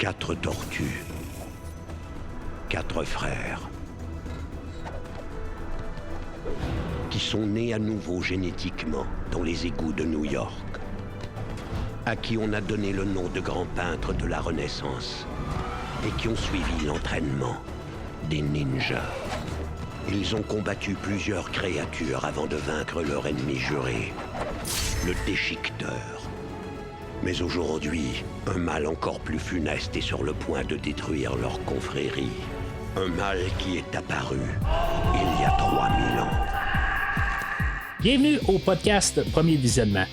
4 tortues. 4 frères. Qui sont nés à nouveau génétiquement dans les égouts de New York. À qui on a donné le nom de grands peintres de la Renaissance. Et qui ont suivi l'entraînement des ninjas. Ils ont combattu plusieurs créatures avant de vaincre leur ennemi juré, le Déchiqueteur. Mais aujourd'hui, un mal encore plus funeste est sur le point de détruire leur confrérie. Un mal qui est apparu il y a 3000 ans. Bienvenue au podcast Premier Visionnement.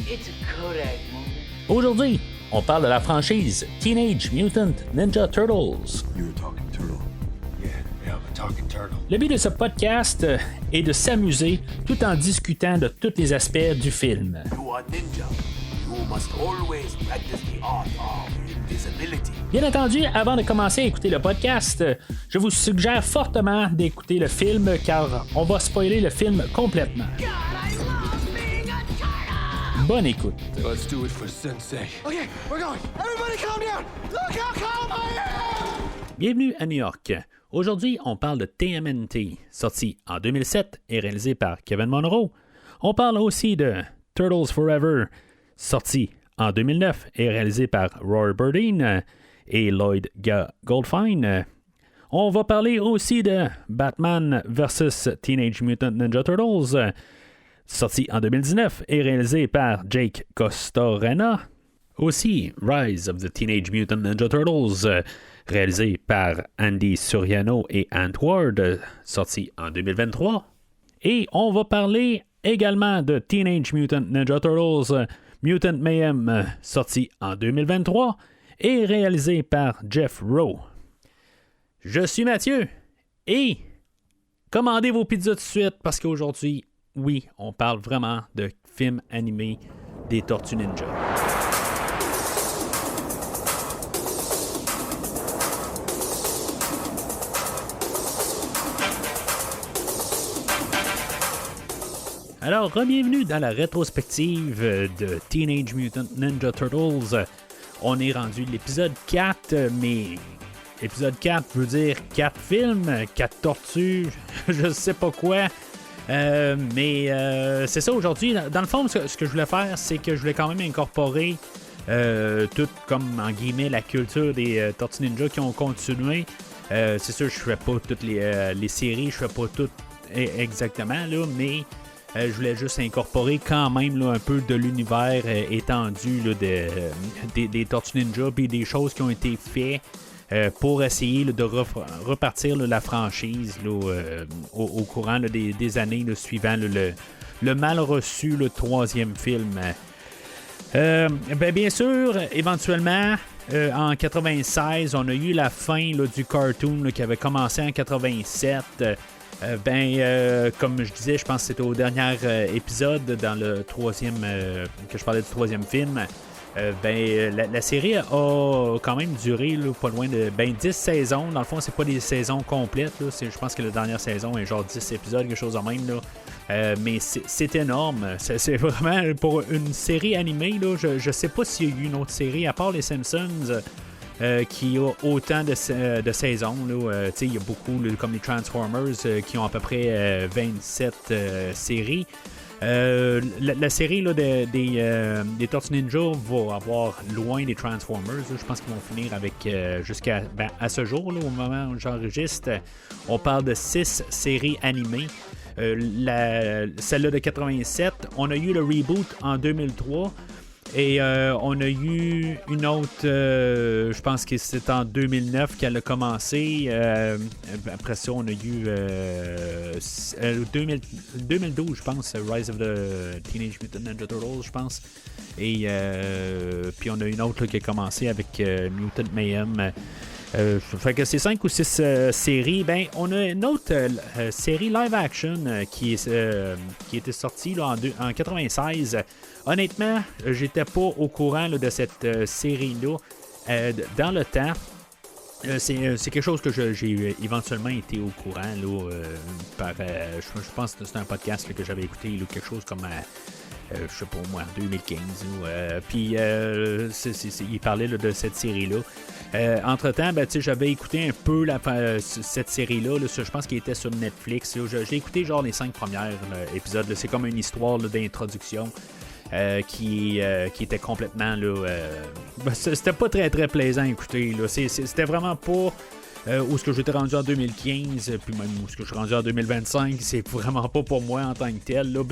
Aujourd'hui, on parle de la franchise Teenage Mutant Ninja Turtles. Le but de ce podcast est de s'amuser tout en discutant de tous les aspects du film. Bien entendu, avant de commencer à écouter le podcast, je vous suggère fortement d'écouter le film car on va spoiler le film complètement. Bonne écoute. Let's do it for Sensei. Okay, we're going. Everybody calm down. Look how calm I am. Bienvenue à New York. Aujourd'hui, on parle de TMNT, sorti en 2007 et réalisé par Kevin Monroe. On parle aussi de Turtles Forever, sorti en 2009 et réalisé par Roy Burdine et Lloyd Goldfine. On va parler aussi de Batman vs Teenage Mutant Ninja Turtles, sorti en 2019 et réalisé par Jake Costorena. Aussi, Rise of the Teenage Mutant Ninja Turtles, réalisé par Andy Suriano et Ant Ward, sorti en 2023. Et on va parler également de Teenage Mutant Ninja Turtles, Mutant Mayhem, sorti en 2023 et réalisé par Jeff Rowe. Je suis Mathieu et commandez vos pizzas tout de suite parce qu'aujourd'hui, oui, on parle vraiment de films animés des Tortues Ninja. Alors, bienvenue dans la rétrospective de Teenage Mutant Ninja Turtles. On est rendu l'épisode 4, mais épisode 4 veut dire 4 films, 4 tortues, je sais pas quoi. Mais c'est ça aujourd'hui. Dans le fond, ce que je voulais faire, c'est que je voulais quand même incorporer tout comme en guillemets la culture des Tortues Ninja qui ont continué. C'est sûr, je fais pas toutes les séries, je fais pas toutes exactement là, mais je voulais juste incorporer quand même là, un peu de l'univers étendu là, des Tortues Ninja puis des choses qui ont été faites. Pour essayer là, de repartir là, la franchise là, au courant là, des années là, suivant là, le mal reçu le troisième film. Bien sûr, éventuellement, en 96, on a eu la fin là, du cartoon là, qui avait commencé en 87. Comme je disais, je pense que c'était au dernier épisode dans le troisième que je parlais du troisième film. La série a quand même duré là, pas loin de 10 saisons. Dans le fond, c'est pas des saisons complètes. Là. Je pense que la dernière saison est genre 10 épisodes, quelque chose de même. Là. Mais c'est énorme. C'est vraiment pour une série animée. Là, je sais pas s'il y a eu une autre série, à part les Simpsons, qui a autant de saisons. Il y a beaucoup, là, comme les Transformers, qui ont à peu près 27 séries. La série là, des Tortues Ninja va avoir loin des Transformers. Là. Je pense qu'ils vont finir avec jusqu'à à ce jour, là, au moment où j'enregistre, on parle de 6 séries animées. Celle-là de 87, on a eu le reboot en 2003. Et on a eu une autre, je pense que c'est en 2009 qu'elle a commencé. Après ça, on a eu 2012, je pense, Rise of the Teenage Mutant Ninja Turtles, je pense. Et puis on a une autre là, qui a commencé avec Mutant Mayhem. Fait que c'est 5 ou 6 séries. On a une autre série live action qui était sortie là, en 96. Honnêtement, j'étais pas au courant là, de cette série-là dans le temps. C'est quelque chose que j'ai éventuellement été au courant là, par je pense que c'est un podcast là, que j'avais écouté là, quelque chose comme je sais pas moi, en 2015. Puis il parlait là, de cette série-là. Entre-temps, j'avais écouté un peu cette série-là. Je pense qu'elle était sur Netflix. J'ai écouté genre les 5 premiers épisodes. Là. C'est comme une histoire là, d'introduction. Qui était complètement là, c'était pas très très plaisant à écouter là. C'était vraiment pas où est-ce que j'étais rendu en 2015 puis même où est-ce que je suis rendu en 2025, c'est vraiment pas pour moi en tant que tel là.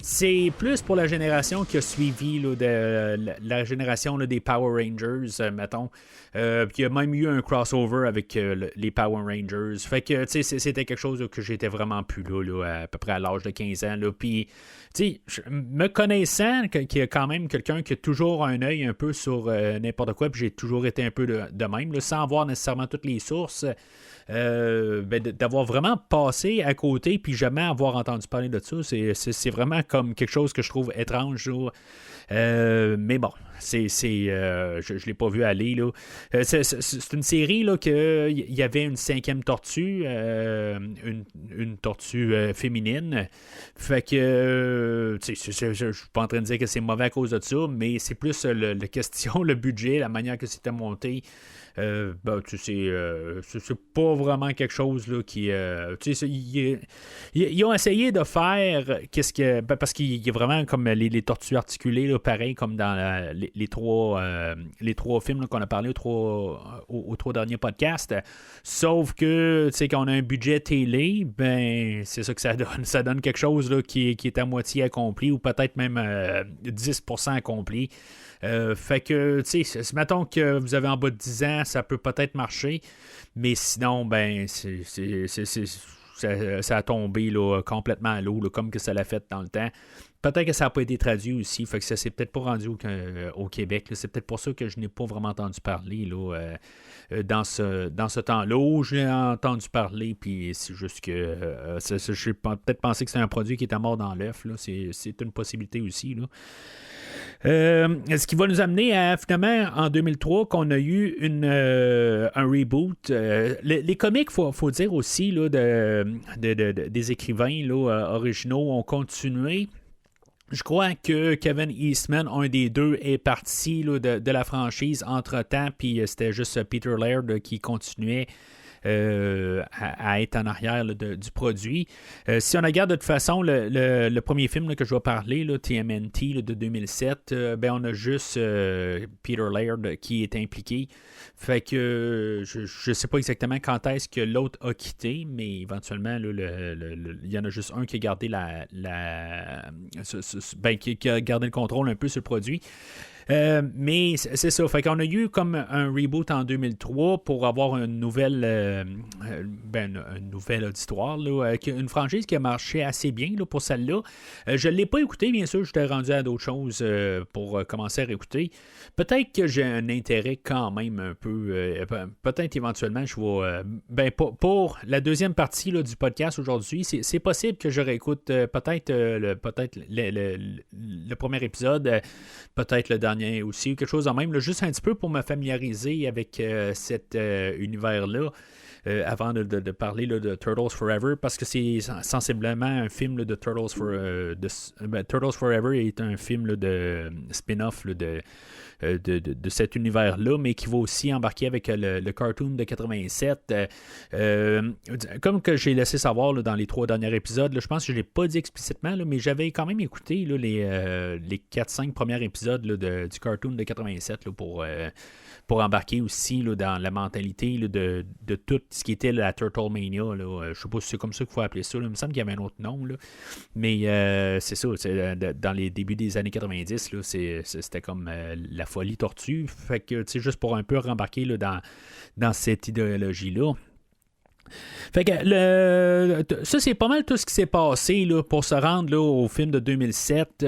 C'est plus pour la génération qui a suivi là, la génération là, des Power Rangers, mettons. Puis il y a même eu un crossover avec les Power Rangers. Fait que c'était quelque chose là, que j'étais vraiment plus là, à peu près à l'âge de 15 ans. Puis me connaissant, qu'il y a quand même quelqu'un qui a toujours un œil un peu sur n'importe quoi, puis j'ai toujours été un peu de même, là, sans voir nécessairement toutes les sources. D'avoir vraiment passé à côté puis jamais avoir entendu parler de ça, c'est vraiment comme quelque chose que je trouve étrange. Mais bon, je l'ai pas vu aller. Là. C'est une série là que il y avait une 5e tortue, une tortue féminine. Fait que je suis pas en train de dire que c'est mauvais à cause de ça, mais c'est plus la question, le budget, la manière que c'était monté. C'est pas vraiment quelque chose là, qui. Ils ont essayé de faire parce qu'il y a vraiment comme les tortues articulées, là, pareil comme dans les trois films là, qu'on a parlé aux 3 derniers podcasts. Sauf que quand on a un budget télé, c'est ça que ça donne. Ça donne quelque chose là, qui est à moitié accompli ou peut-être même 10% accompli. Fait que, mettons que vous avez en bas de 10 ans, ça peut peut-être marcher, mais sinon, ça a tombé là, complètement à l'eau, là, comme que ça l'a fait dans le temps. Peut-être que ça n'a pas été traduit aussi, fait que ça s'est peut-être pas rendu au Québec. Là. C'est peut-être pour ça que je n'ai pas vraiment entendu parler là, dans ce temps-là. Où j'ai entendu parler, puis c'est juste que j'ai peut-être pensé que c'était un produit qui était mort dans l'œuf. Là. C'est une possibilité aussi. Là. Ce qui va nous amener à, finalement, en 2003, qu'on a eu un reboot. Les comics, faut dire aussi, là, des écrivains là, originaux ont continué. Je crois que Kevin Eastman, un des deux, est parti là, de la franchise entre-temps, puis c'était juste Peter Laird qui continuait à être en arrière là, du produit. Si on regarde de toute façon le premier film là, que je vais parler, là, TMNT là, de 2007, on a juste Peter Laird qui est impliqué. Fait que je sais pas exactement quand est-ce que l'autre a quitté, mais éventuellement il y en a juste un qui a gardé qui a gardé le contrôle un peu sur le produit. Mais c'est ça. Fait qu'on a eu comme un reboot en 2003 pour avoir une nouvelle auditoire. Là, une franchise qui a marché assez bien là, pour celle-là. Je ne l'ai pas écouté, bien sûr. J'étais rendu à d'autres choses pour commencer à réécouter. Peut-être que j'ai un intérêt quand même un peu. Peut-être éventuellement, je vais. Pour la deuxième partie là, du podcast aujourd'hui, c'est possible que je réécoute peut-être le premier épisode, peut-être le dernier aussi, ou quelque chose de même, là, juste un petit peu pour me familiariser avec cet univers-là. Avant de parler là, de Turtles Forever, parce que c'est sensiblement un film là, de Turtles Turtles Forever est un film là, de spin-off là, de cet univers-là, mais qui va aussi embarquer avec le cartoon de 87. Comme que j'ai laissé savoir là, dans les 3 derniers épisodes, là, je pense que je ne l'ai pas dit explicitement, là, mais j'avais quand même écouté là, les 4-5 premiers épisodes là, du cartoon de 87 là, pour embarquer aussi là, dans la mentalité là, de tout ce qui était la Turtle Mania. Je ne sais pas si c'est comme ça qu'il faut appeler ça. Là. Il me semble qu'il y avait un autre nom. Là. Mais c'est ça. Dans les débuts des années 90, là, c'était comme la folie tortue. Fait que juste pour un peu rembarquer là, dans cette idéologie-là. Fait que ça, c'est pas mal tout ce qui s'est passé là, pour se rendre là, au film de 2007.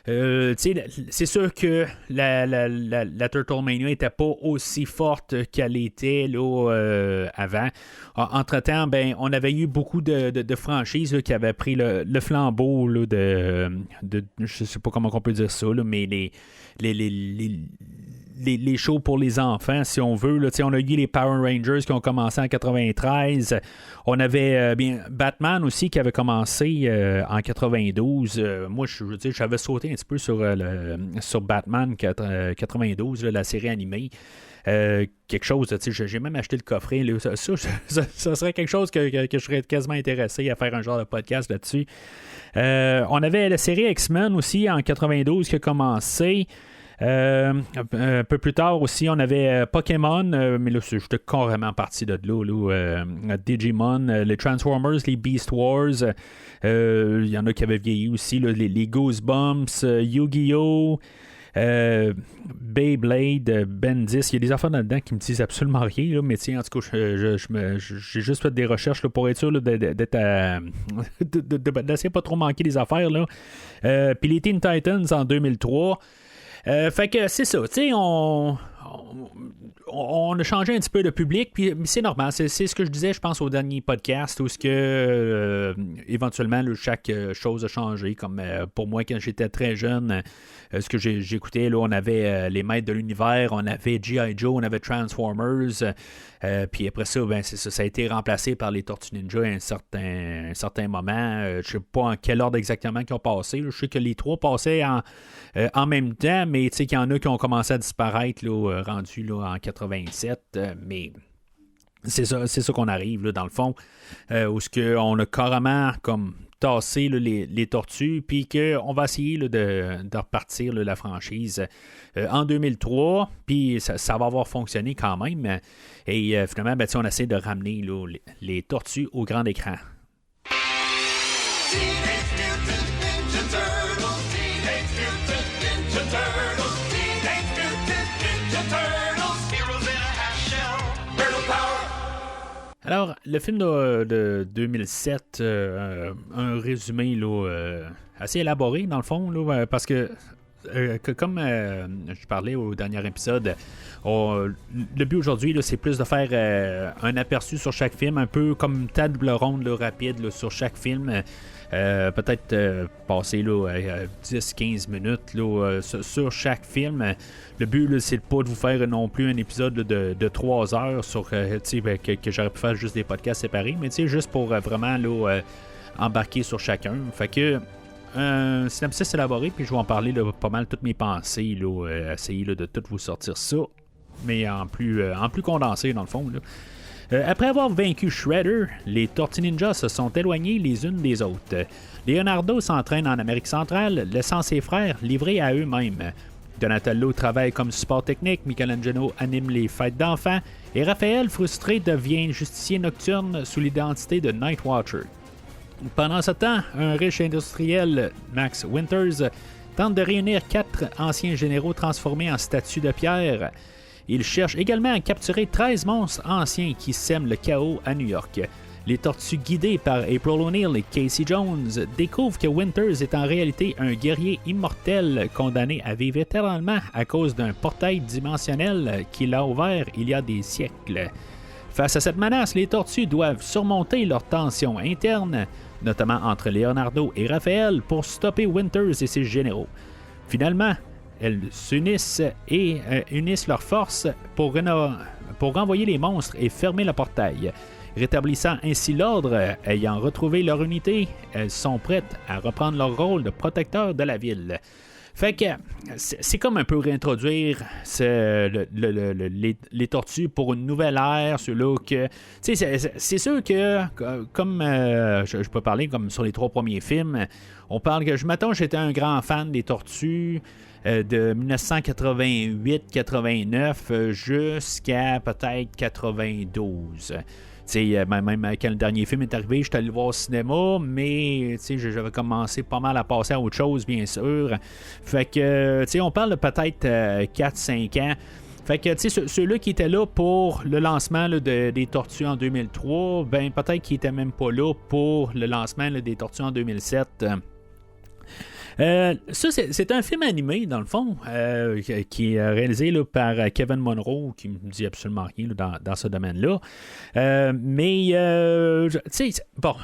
C'est sûr que la Turtle Mania n'était pas aussi forte qu'elle était là, avant. Entre-temps, on avait eu beaucoup de franchises là, qui avaient pris le flambeau là, de je sais pas comment on peut dire ça, là, mais les shows pour les enfants, si on veut. Là, on a eu les Power Rangers qui ont commencé en 93. On avait Batman aussi qui avait commencé en 92. Moi, j'avais sauté un petit peu sur Batman 92, là, la série animée. Quelque chose, j'ai même acheté le coffret. Là, ça serait quelque chose que je serais quasiment intéressé à faire un genre de podcast là-dessus. On avait la série X-Men aussi en 92 qui a commencé. Un peu plus tard aussi, on avait Pokémon, mais là, j'étais carrément parti de là. Digimon, les Transformers, les Beast Wars. Il y en a qui avaient vieilli aussi, là, les Goosebumps, Yu-Gi-Oh! Beyblade, Ben 10, il y a des affaires là-dedans qui me disent absolument rien, là, mais tiens, en tout cas, j'ai juste fait des recherches là, pour être sûr là, d'essayer pas trop manquer des affaires. Puis les Teen Titans en 2003. Fait que c'est ça, tu sais, on a changé un petit peu de public, puis c'est normal, c'est ce que je disais, je pense, au dernier podcast, où ce que éventuellement, là, chaque chose a changé, comme pour moi, quand j'étais très jeune, ce que j'écoutais, là, on avait les Maîtres de l'Univers, on avait G.I. Joe, on avait Transformers, puis après ça, ben, c'est ça, ça a été remplacé par les Tortues Ninja à un certain moment. Je sais pas en quel ordre exactement qu'ils ont passé. Là. Je sais que les trois passaient en même temps, mais tu sais qu'il y en a qui ont commencé à disparaître là, rendus là, en 87. Mais c'est ça qu'on arrive là, dans le fond, où on a carrément comme tasser là, les tortues, puis qu'on va essayer là, de repartir là, la franchise en 2003, puis ça va avoir fonctionné quand même. Et finalement, ben, on essaie de ramener là, les tortues au grand écran. Alors, le film de 2007, un résumé là, assez élaboré dans le fond, là, parce que comme je parlais au dernier épisode, le but aujourd'hui, là, c'est plus de faire un aperçu sur chaque film, un peu comme une table ronde là, rapide là, sur chaque film. Peut-être passer 10-15 minutes là, sur chaque film. Le but, là, c'est pas de vous faire non plus un épisode là, de 3 heures sur que j'aurais pu faire juste des podcasts séparés, mais juste pour vraiment là, embarquer sur chacun. Fait que un synopsis élaboré, puis je vais en parler là, pas mal toutes mes pensées, là, essayer là, de tout vous sortir ça, mais en plus condensé dans le fond. Là. Après avoir vaincu Shredder, les Tortues Ninja se sont éloignés les unes des autres. Leonardo s'entraîne en Amérique centrale, laissant ses frères livrés à eux-mêmes. Donatello travaille comme support technique, Michelangelo anime les fêtes d'enfants, et Raphaël, frustré, devient justicier nocturne sous l'identité de Night Watcher. Pendant ce temps, un riche industriel, Max Winters, tente de réunir 4 anciens généraux transformés en statues de pierre. Il cherche également à capturer 13 monstres anciens qui sèment le chaos à New York. Les tortues guidées par April O'Neil et Casey Jones découvrent que Winters est en réalité un guerrier immortel condamné à vivre éternellement à cause d'un portail dimensionnel qu'il a ouvert il y a des siècles. Face à cette menace, les tortues doivent surmonter leurs tensions internes, notamment entre Leonardo et Raphaël, pour stopper Winters et ses généraux. Finalement, elles s'unissent et unissent leurs forces pour renvoyer les monstres et fermer le portail. Rétablissant ainsi l'ordre, ayant retrouvé leur unité, elles sont prêtes à reprendre leur rôle de protecteur de la ville. Fait que c'est comme un peu réintroduire les tortues pour une nouvelle ère, ceux-là que... C'est sûr que, comme je peux parler comme sur les 3 premiers films, on parle que, j'étais un grand fan des tortues de 1988-89 jusqu'à peut-être 92. Même quand le dernier film est arrivé, j'étais allé le voir au cinéma, mais j'avais commencé pas mal à passer à autre chose, bien sûr. Fait que, on parle de peut-être 4-5 ans. Fait que, ceux-là qui étaient là pour le lancement là, des Tortues en 2003, ben peut-être qu'ils étaient même pas là pour le lancement là, des Tortues en 2007. Ça, c'est un film animé, dans le fond, qui est réalisé là, par Kevin Monroe, qui me dit absolument rien là, dans ce domaine-là. Mais, bon,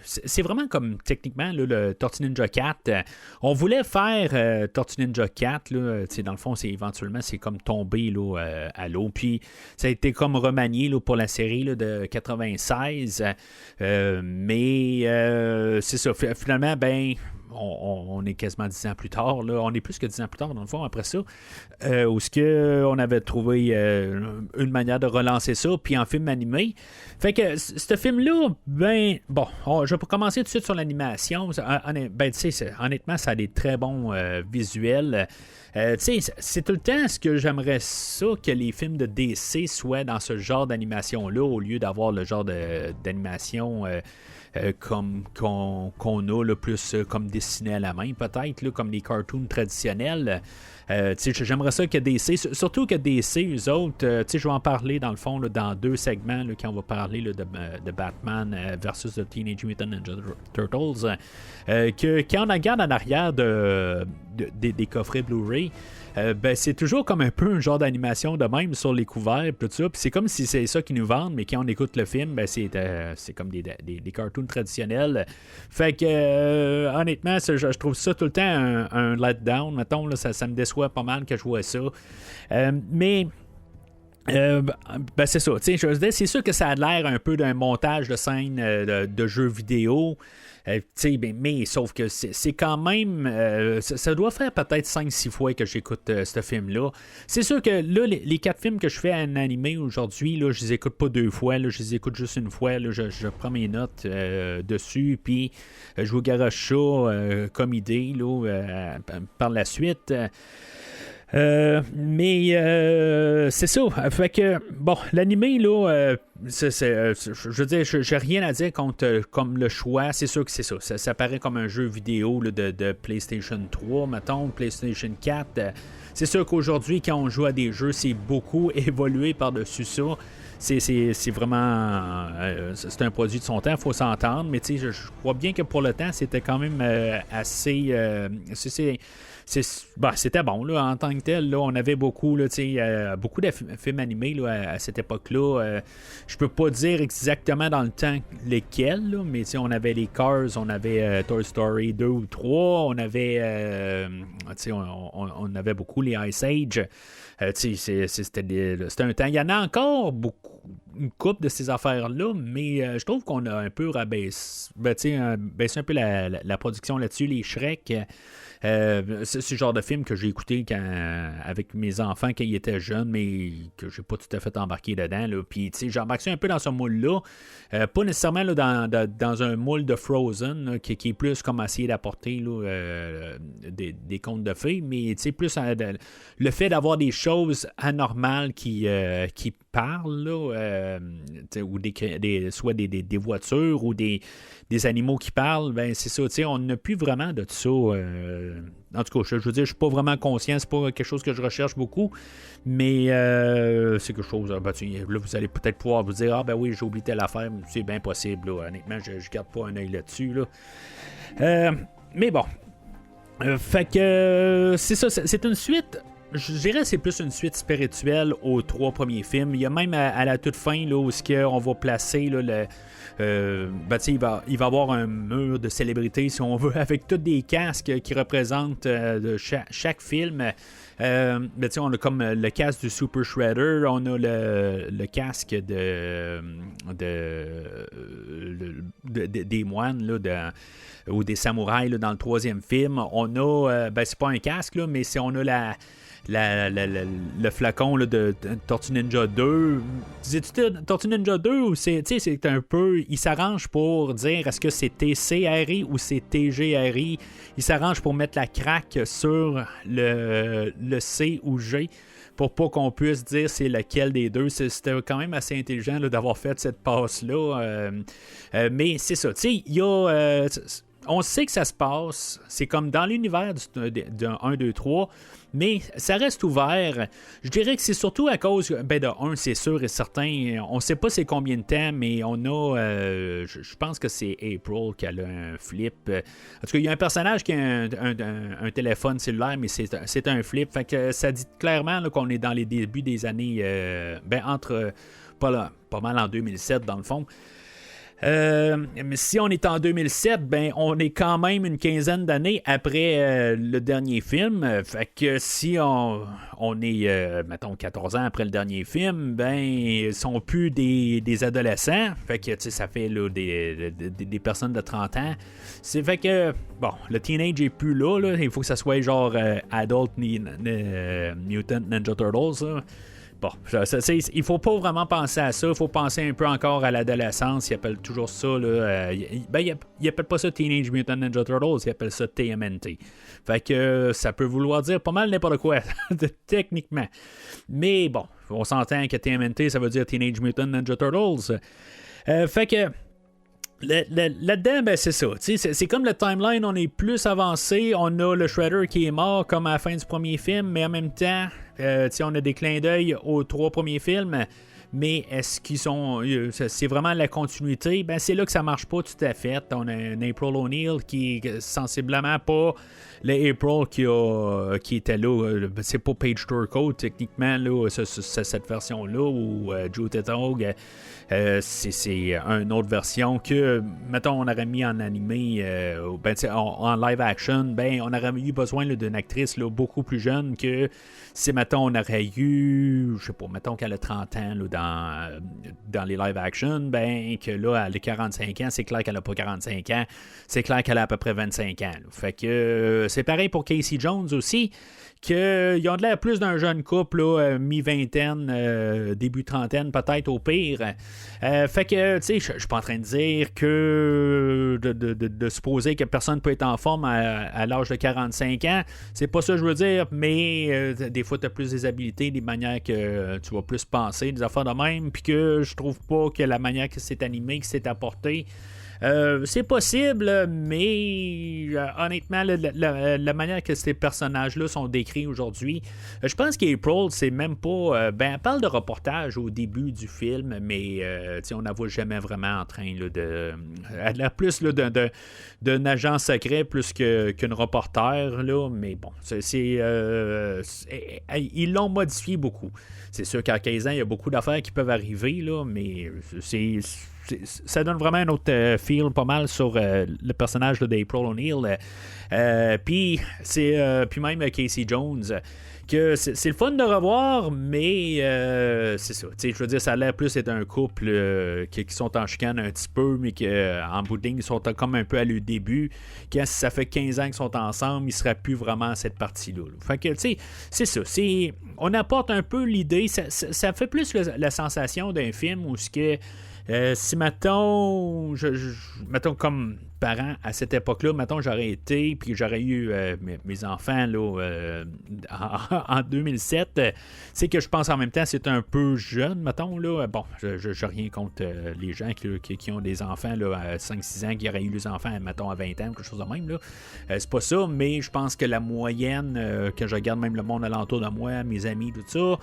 c'est vraiment comme techniquement là, le Tortue Ninja 4. On voulait faire Tortue Ninja 4. Là, dans le fond, éventuellement, c'est comme tombé là, à l'eau. Puis ça a été comme remanié là, pour la série là, de 96. Mais c'est ça. Finalement, ben. On est quasiment 10 ans plus tard. Là. On est plus que 10 ans plus tard, dans le fond, après ça. Où est-ce qu'on avait trouvé une manière de relancer ça, puis en film animé. Fait que ce film-là, ben, bon, je vais commencer tout de suite sur l'animation. Honnêtement, ça a des très bons visuels. C'est tout le temps ce que j'aimerais ça, que les films de DC soient dans ce genre d'animation-là, au lieu d'avoir le genre d'animation... comme qu'on a là, plus comme dessiné à la main peut-être là, comme les cartoons traditionnels. J'aimerais ça que DC, surtout que DC, eux autres, je vais en parler dans le fond là, dans 2 segments là, quand on va parler là, de Batman versus the Teenage Mutant Ninja Turtles, que quand on regarde en arrière des coffrets Blu-ray, ben, c'est toujours comme un peu un genre d'animation de même sur les couverts, tout ça. Puis c'est comme si c'est ça qu'ils nous vendent, mais quand on écoute le film, ben, c'est comme des cartoons traditionnels. Fait que, honnêtement, je trouve ça tout le temps un letdown. Mettons, là, ça me déçoit pas mal que je vois ça. Mais... ben c'est ça, je veux dire, c'est sûr que ça a l'air un peu d'un montage de scène de jeux vidéo, mais sauf que c'est quand même ça doit faire peut-être 5-6 fois que j'écoute ce film-là. C'est sûr que là, les 4 films que je fais en animé aujourd'hui, là, je les écoute pas 2 fois, là, je les écoute juste une fois, là, je prends mes notes dessus, puis je vous garoche ça comme idée là, par la suite. Mais c'est ça. Fait que, bon, l'animé, là, je veux dire, j'ai rien à dire contre comme le choix. C'est sûr que c'est ça. Ça paraît comme un jeu vidéo là, de PlayStation 3, mettons, PlayStation 4. C'est sûr qu'aujourd'hui, quand on joue à des jeux, c'est beaucoup évolué par-dessus ça. C'est vraiment... c'est un produit de son temps, il faut s'entendre. Mais tu sais, je crois bien que pour le temps, c'était quand même assez... c'était bon là, en tant que tel. Là, on avait beaucoup de films animés là, à cette époque-là. Je peux pas dire exactement dans le temps lesquels, là, mais on avait les Cars, on avait Toy Story 2 ou 3, on avait on avait beaucoup les Ice Age. C'était un temps. Il y en a encore beaucoup, une couple de ces affaires-là, mais je trouve qu'on a un peu baissé un peu la production là-dessus. Les Shrek, c'est le genre de film que j'ai écouté avec mes enfants quand ils étaient jeunes, mais que j'ai pas tout à fait embarqué dedans. Puis j'ai embarqué un peu dans ce moule-là. Pas nécessairement là, dans un moule de Frozen là, qui est plus comme essayer d'apporter là, des contes de fées, mais plus le fait d'avoir des choses anormales qui parlent, là, ou soit des voitures ou des animaux qui parlent, ben c'est ça, on n'a plus vraiment de ça. En tout cas, je veux dire, je suis pas vraiment conscient, c'est pas quelque chose que je recherche beaucoup, mais c'est quelque chose, là, vous allez peut-être pouvoir vous dire, ah ben oui, j'ai oublié telle affaire, c'est bien possible, là. Honnêtement, je garde pas un œil là-dessus, là. Mais bon, fait que c'est ça, c'est une suite. Je dirais que c'est plus une suite spirituelle aux 3 premiers films. Il y a même à la toute fin là, où on va placer là, il va y avoir un mur de célébrités, si on veut, avec tous des casques qui représentent de chaque film. On a comme le casque du Super Shredder, on a le casque des moines là, ou des samouraïs là, dans le 3e film. On a, c'est pas un casque, là, mais on a le flacon là, de Tortue Ninja 2. Disais-tu Tortue Ninja 2 ou c'est un peu... Il s'arrange pour dire est-ce que c'est TCRI ou c'est TGRI. Il s'arrange pour mettre la craque sur le C ou G pour pas qu'on puisse dire c'est lequel des deux. C'était quand même assez intelligent là, d'avoir fait cette passe-là. Mais c'est ça. Tu sais, il y a... on sait que ça se passe. C'est comme dans l'univers de 1, 2, 3... Mais ça reste ouvert. Je dirais que c'est surtout à cause... de un, c'est sûr et certain. On ne sait pas c'est combien de temps, mais on a... je pense que c'est April qui a un flip. En tout cas, il y a un personnage qui a un téléphone cellulaire, mais c'est un flip. Fait que ça dit clairement là, qu'on est dans les débuts des années... entre... pas mal en 2007, dans le fond. Mais si on est en 2007, ben on est quand même une quinzaine d'années après le dernier film. Fait que si on est, mettons, 14 ans après le dernier film, ben ils sont plus des adolescents. Fait que ça fait là, des personnes de 30 ans. C'est fait que, bon, le teenage est plus là. Il faut que ça soit genre Adult Mutant Ninja Turtles. Là. Bon, il faut pas vraiment penser à ça. Il faut penser un peu encore à l'adolescence. Ils appellent toujours ça. Ils appellent pas ça Teenage Mutant Ninja Turtles. Ils appellent ça TMNT. Fait que ça peut vouloir dire pas mal n'importe quoi, techniquement. Mais bon, on s'entend que TMNT, ça veut dire Teenage Mutant Ninja Turtles. Fait que là-dedans, ben c'est ça. C'est comme le timeline, on est plus avancé. On a le Shredder qui est mort comme à la fin du premier film, mais en même temps, on a des clins d'œil aux 3 premiers films. Mais est-ce qu'ils sont. C'est vraiment la continuité? Ben c'est là que ça marche pas tout à fait. On a un April O'Neil qui est sensiblement pas le April qui était là. C'est pas Paige Turco, techniquement, là, cette version-là, ou Joe Tetog. C'est une autre version que, mettons, on aurait mis en animé, en live action, ben on aurait eu besoin là, d'une actrice là, beaucoup plus jeune que si, mettons, on aurait eu, je sais pas, mettons qu'elle a 30 ans là, dans les live action, ben que là, elle a 45 ans, c'est clair qu'elle a pas 45 ans, c'est clair qu'elle a à peu près 25 ans. Là. Fait que c'est pareil pour Casey Jones aussi, qu'ils ont de l'air plus d'un jeune couple, là, mi-vingtaine, début trentaine, peut-être au pire. Fait que, tu sais, je suis pas en train de dire que de supposer que personne peut être en forme à l'âge de 45 ans. C'est pas ça que je veux dire, mais des fois, tu as plus des habilités, des manières que tu vas plus penser, des affaires de même, puis que je trouve pas que la manière que c'est animé, que c'est apporté, c'est possible, mais honnêtement, la manière que ces personnages-là sont décrits aujourd'hui, je pense qu'April, c'est même pas... elle parle de reportage au début du film, mais on la voit jamais vraiment en train là, de... Elle a plus là, d'un agent secret plus qu'une reporter, là, mais bon, ils l'ont modifié beaucoup. C'est sûr qu'à 15 ans, il y a beaucoup d'affaires qui peuvent arriver, là, mais ça donne vraiment un autre feel pas mal sur le personnage d'April O'Neil. Puis même Casey Jones, que c'est le fun de revoir, mais c'est ça. Je veux dire, ça a l'air plus d'être un couple qui sont en chicane un petit peu, mais qu'en bout de ligne, ils sont comme un peu à leur début. Quand ça fait 15 ans qu'ils sont ensemble, ils ne seraient plus vraiment à cette partie-là. Fait que, tu sais, c'est ça. On apporte un peu l'idée. Ça fait plus la sensation d'un film où ce que si, mettons, mettons comme parent à cette époque-là, mettons, j'aurais été, puis j'aurais eu mes enfants là, en 2007, c'est que je pense en même temps c'est un peu jeune, mettons, là. Bon, je rien contre les gens qui ont des enfants là, à 5-6 ans, qui auraient eu les enfants, mettons, à 20 ans, quelque chose de même, là. C'est pas ça, mais je pense que la moyenne, que je regarde même le monde alentour de moi, mes amis, tout ça,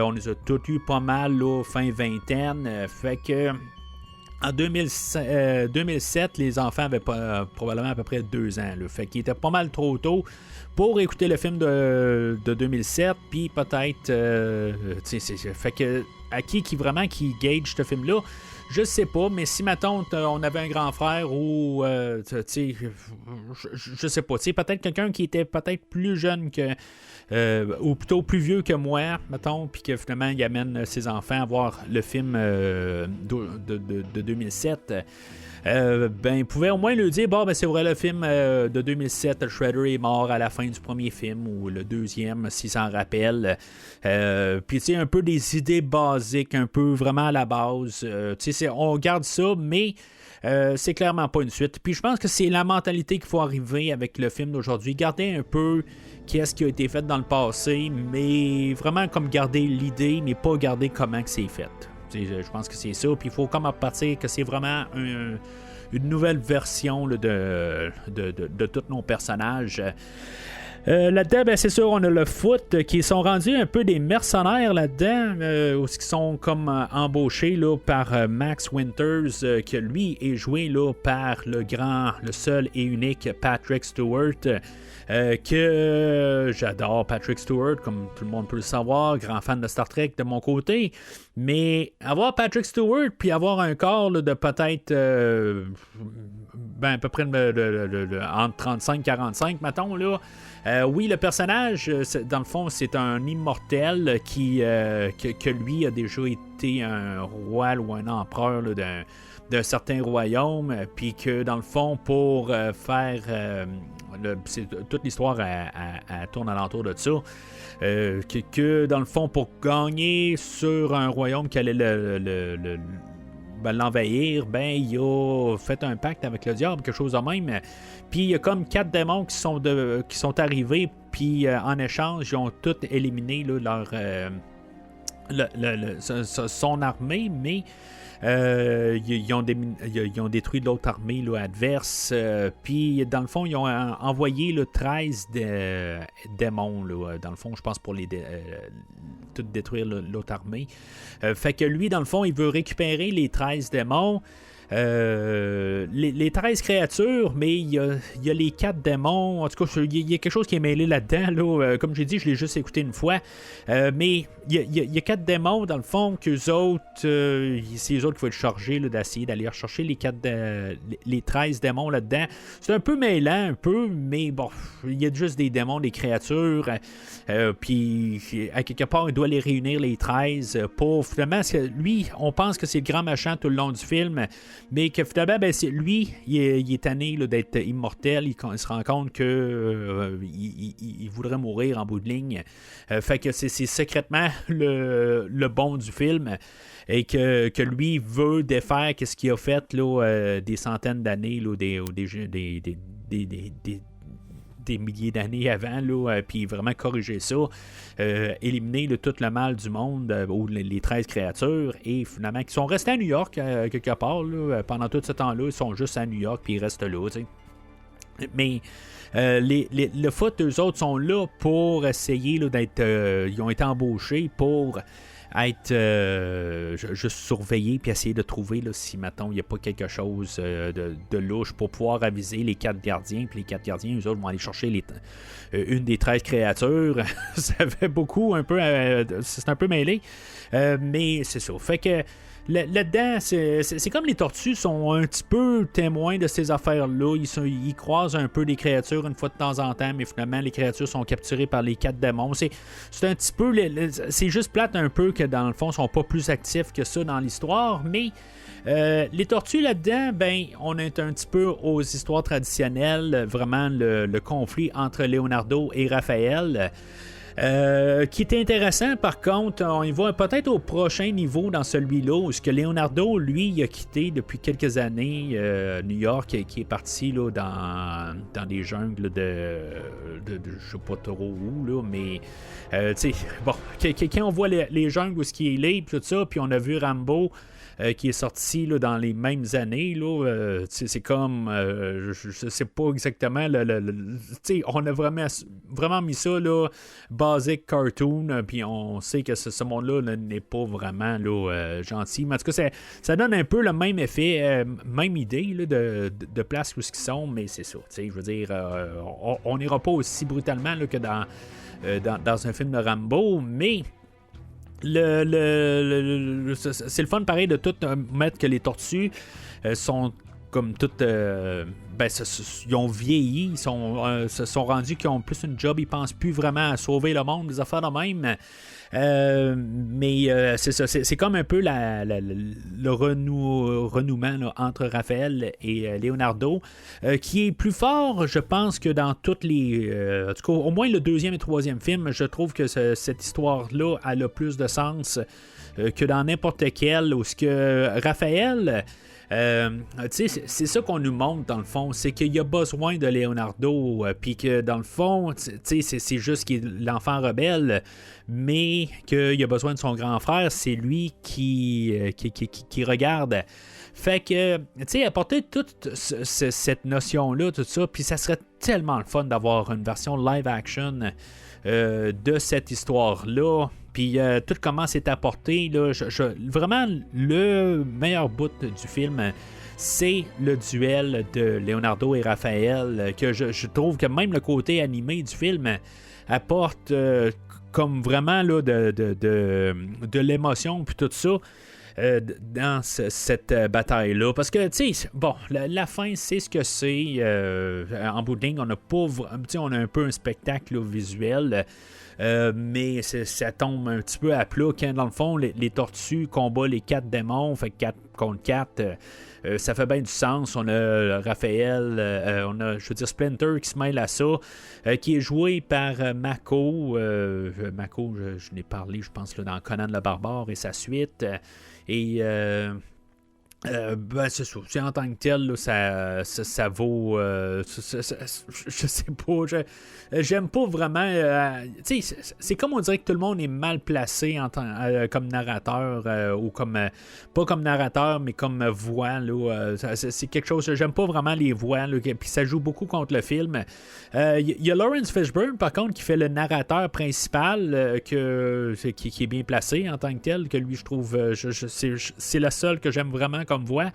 on les a tous eu pas mal, là, fin vingtaine, fait que en 2007, les enfants avaient probablement à peu près 2 ans. Là. Fait qu'il était pas mal trop tôt pour écouter le film de 2007. Puis peut-être... fait que à qui gauge ce film-là, je sais pas. Mais si, mettons, on avait un grand frère ou... je sais pas. Peut-être quelqu'un qui était peut-être plus jeune que... ou plutôt plus vieux que moi, mettons, puis que finalement il amène ses enfants à voir le film de 2007, il pouvait au moins lui dire c'est vrai, le film de 2007, Shredder est mort à la fin du premier film ou le deuxième, s'il s'en rappelle. Puis tu sais, un peu des idées basiques, un peu vraiment à la base. On garde ça, mais c'est clairement pas une suite. Puis je pense que c'est la mentalité qu'il faut arriver avec le film d'aujourd'hui. Garder un peu qu'est-ce qui a été fait dans le passé, mais vraiment comme garder l'idée, mais pas garder comment que c'est fait. Je pense que c'est ça. Puis il faut comme partir que c'est vraiment une nouvelle version là, de tous nos personnages. Là-dedans, ben, c'est sûr, on a le foot qui sont rendus un peu des mercenaires là-dedans, où ils sont comme embauchés là, par Max Winters, que lui est joué là, par le seul et unique Patrick Stewart. Que j'adore Patrick Stewart, comme tout le monde peut le savoir, grand fan de Star Trek de mon côté, mais avoir Patrick Stewart puis avoir un corps là, de peut-être à peu près entre 35-45, mettons, là. Oui, le personnage, dans le fond, c'est un immortel que lui a déjà été un roi ou un empereur là, d'un certain royaume, puis que dans le fond, pour faire toute l'histoire elle tourne alentour de ça. Que dans le fond, pour gagner sur un royaume qui allait l'envahir, il a fait un pacte avec le diable, quelque chose de même. Puis il y a comme 4 démons qui sont arrivés, puis en échange, ils ont tous éliminé là, son armée, mais ils ont détruit l'autre armée là, adverse. Puis, dans le fond, ils ont envoyé là, 13 démons. Là, dans le fond, je pense, pour tout détruire l'autre armée. Fait que lui, dans le fond, il veut récupérer les 13 démons. Les 13 créatures, mais il y a les 4 démons. En tout cas, il y a quelque chose qui est mêlé là-dedans. Là. Comme j'ai dit, je l'ai juste écouté une fois. Mais il y a 4 démons, dans le fond, qu'eux autres, c'est eux autres qu'il faut être chargés d'essayer d'aller rechercher les 13 démons là-dedans. C'est un peu mêlant, un peu, mais bon, il y a juste des démons, des créatures. Puis, à quelque part, il doit les réunir, les 13, pour finalement, lui, on pense que c'est le grand machin tout le long du film. Mais que finalement, lui, il est tanné là, d'être immortel. Il se rend compte que il voudrait mourir en bout de ligne. Fait que c'est secrètement le bon du film. Et que lui veut défaire ce qu'il a fait là, des centaines d'années, là, des milliers d'années avant, là, puis vraiment corriger ça, éliminer tout le mal du monde, ou les 13 créatures, et finalement, qui sont restés à New York, quelque part, là, pendant tout ce temps-là, ils sont juste à New York, puis ils restent là, tu sais. Mais le foot, eux autres, sont là pour essayer là, d'être... ils ont été embauchés pour être juste surveillé puis essayer de trouver là, si maintenant il n'y a pas quelque chose de louche pour pouvoir aviser les 4 gardiens. Puis les 4 gardiens, eux autres, vont aller chercher une des 13 créatures. Ça fait beaucoup, un peu c'est un peu mêlé, mais c'est ça. Fait que là-dedans, c'est comme les tortues sont un petit peu témoins de ces affaires-là. Ils croisent un peu des créatures une fois de temps en temps, mais finalement, les créatures sont capturées par les 4 démons. C'est un petit peu... c'est juste plate un peu que, dans le fond, ils sont pas plus actifs que ça dans l'histoire, mais... les tortues là-dedans, on est un petit peu aux histoires traditionnelles, vraiment le conflit entre Leonardo et Raphaël. Qui est intéressant, par contre, on y va peut-être au prochain niveau dans celui-là, où ce que Leonardo, lui, il a quitté depuis quelques années New York, qui est parti là, dans des jungles de je sais pas trop où, là, mais tu sais, bon, quand on voit les jungles où ce qui est libre, tout ça, puis on a vu Rambo qui est sorti là, dans les mêmes années. Là, c'est comme... je sais pas exactement... on a vraiment mis ça là, basic cartoon, puis on sait que ce monde-là n'est pas vraiment là, gentil. Mais en tout cas, ça donne un peu le même effet, même idée là, de place où ils sont, mais c'est ça. Je veux dire, on n'ira pas aussi brutalement là, que dans un film de Rambo, mais... c'est le fun pareil de tout mettre que les tortues sont comme toutes ils ont vieilli, ils se sont rendus qu'ils ont plus une job, ils pensent plus vraiment à sauver le monde, des affaires de même. Mais c'est ça, c'est comme un peu le renouement là, entre Raphaël et Leonardo, qui est plus fort, je pense, que dans toutes les... en tout cas, au moins le 2e et 3e film, je trouve que cette histoire-là, elle a plus de sens que dans n'importe quel, où ce que Raphaël... C'est ça qu'on nous montre dans le fond, c'est qu'il y a besoin de Leonardo, puis que dans le fond, c'est juste qu'il est l'enfant rebelle, mais qu'il y a besoin de son grand frère, c'est lui qui regarde. Fait que, apporter toute cette notion-là, tout ça, puis ça serait tellement le fun d'avoir une version live-action de cette histoire-là. Puis tout comment c'est apporté, là, vraiment, le meilleur bout du film, c'est le duel de Leonardo et Raphaël, que je trouve que même le côté animé du film apporte comme vraiment là, de l'émotion, puis tout ça. Dans cette bataille-là. Parce que, tu sais, bon, la fin, c'est ce que c'est. En bout de ligne, on a un peu un spectacle là, visuel. Mais ça tombe un petit peu à plat quand, dans le fond, les tortues combattent les 4 démons, fait 4 contre 4. Ça fait bien du sens. On a Raphaël, on a, je veux dire, Splinter qui se mêle à ça, qui est joué par Mako. Mako, je l'ai parlé, je pense, là, dans Conan le Barbare et sa suite. Et c'est ça. C'est en tant que tel, là, ça vaut. Je sais pas. J'aime pas vraiment. C'est comme on dirait que tout le monde est mal placé comme narrateur ou comme. Pas comme narrateur, mais comme voix. Là, c'est quelque chose. J'aime pas vraiment les voix. Là, puis ça joue beaucoup contre le film. Il y a Lawrence Fishburne, par contre, qui fait le narrateur principal, qui est bien placé en tant que tel. Que lui, je trouve. C'est le seul que j'aime vraiment comme voix.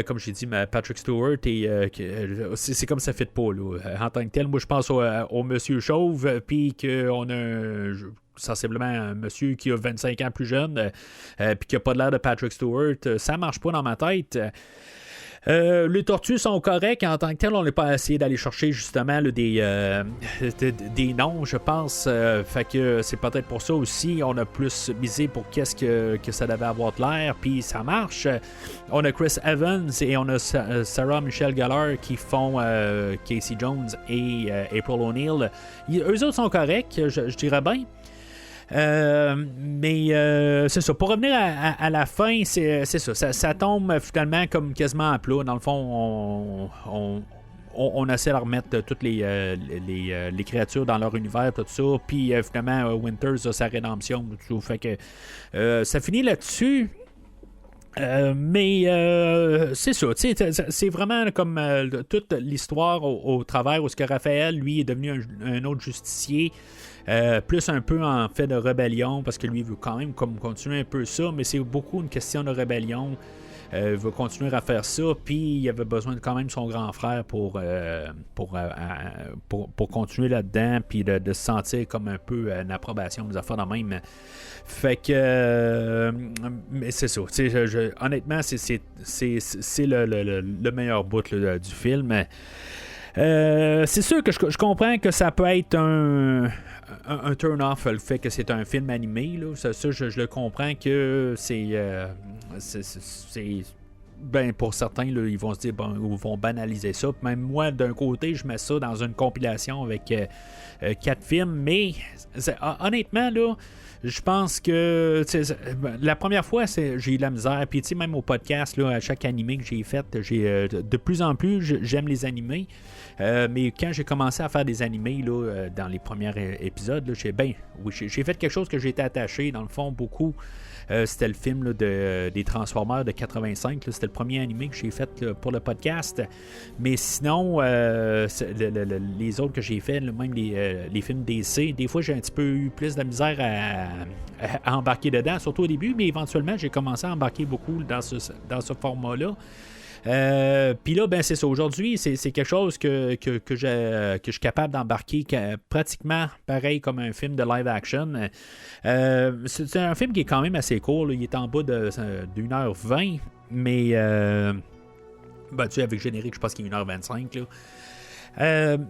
Comme j'ai dit, Patrick Stewart, c'est comme ça ne fit pas. Là. En tant que tel, moi je pense au monsieur Chauve, puis qu'on a sensiblement un monsieur qui a 25 ans plus jeune, puis qui n'a pas l'air de Patrick Stewart. Ça marche pas dans ma tête. Les tortues sont correctes en tant que tel. On n'a pas essayé d'aller chercher justement là, des noms, je pense. Fait que c'est peut-être pour ça aussi. On a plus misé pour qu'est-ce que ça devait avoir de l'air. Puis ça marche. On a Chris Evans et on a Sarah Michelle Gellar qui font Casey Jones et April O'Neil. Eux autres sont corrects, je dirais bien. Mais c'est ça. Pour revenir à la fin, c'est ça. Ça tombe finalement comme quasiment à plat. Dans le fond, on essaie de remettre toutes les créatures dans leur univers, tout ça. Puis finalement, Winters a sa rédemption. Tout ça. Fait que ça finit là-dessus. Mais c'est ça, c'est vraiment comme toute l'histoire au travers où ce que Raphaël, lui, est devenu un autre justicier. Plus un peu en fait de rébellion, parce que lui il veut quand même comme continuer un peu ça, mais c'est beaucoup une question de rébellion. Il veut continuer à faire ça, puis il avait besoin de quand même son grand frère pour continuer là-dedans, puis de se sentir comme un peu une approbation des affaires de même. Fait que mais c'est ça. Honnêtement, c'est le meilleur bout là, du film. C'est sûr que je comprends que ça peut être un turn-off, le fait que c'est un film animé. Là. Ça je le comprends que c'est ben, pour certains, là, ils vont se dire, bon, ils vont banaliser ça. Même moi, d'un côté, je mets ça dans une compilation avec 4 films. Mais honnêtement, là, je pense que la première fois, j'ai eu de la misère. Puis même au podcast, là, à chaque animé que j'ai fait, de plus en plus, j'aime les animés. Mais quand j'ai commencé à faire des animés là, dans les premiers épisodes, là, j'ai fait quelque chose que j'ai été attaché, dans le fond, beaucoup. C'était le film là, des Transformers de 85. Là, c'était le premier animé que j'ai fait là, pour le podcast. Mais sinon, les autres que j'ai fait, là, même les films DC, des fois j'ai un petit peu eu plus de misère à embarquer dedans, surtout au début, mais éventuellement j'ai commencé à embarquer beaucoup dans ce format-là. Puis là, ben c'est ça. Aujourd'hui, c'est quelque chose que je suis capable d'embarquer pratiquement pareil comme un film de live action. C'est un film qui est quand même assez court. Là. Il est en bas de 1h20, mais ben, tu sais, avec générique, je pense qu'il est 1h25. Là.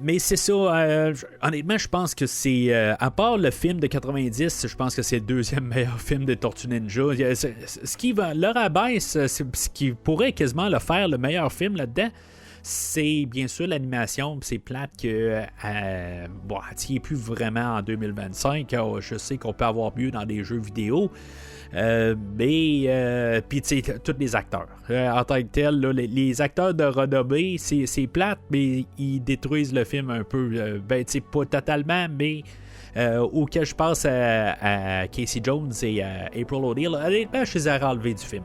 Mais c'est ça, honnêtement, je pense que c'est, à part le film de 90, je pense que c'est le deuxième meilleur film de Tortue Ninja. Ce qui va leur abaisse, ce qui pourrait quasiment le faire le meilleur film là-dedans, c'est bien sûr l'animation, c'est plate que il n'est plus vraiment en 2025. Je sais qu'on peut avoir mieux dans des jeux vidéo. Mais puis tu sais, tous les acteurs en tant que tel, là, les acteurs de renommée, c'est plate, mais ils détruisent le film un peu. Tu sais, pas totalement, mais auquel je pense à Casey Jones et à April O'Neil. Honnêtement, je les ai enlevés du film.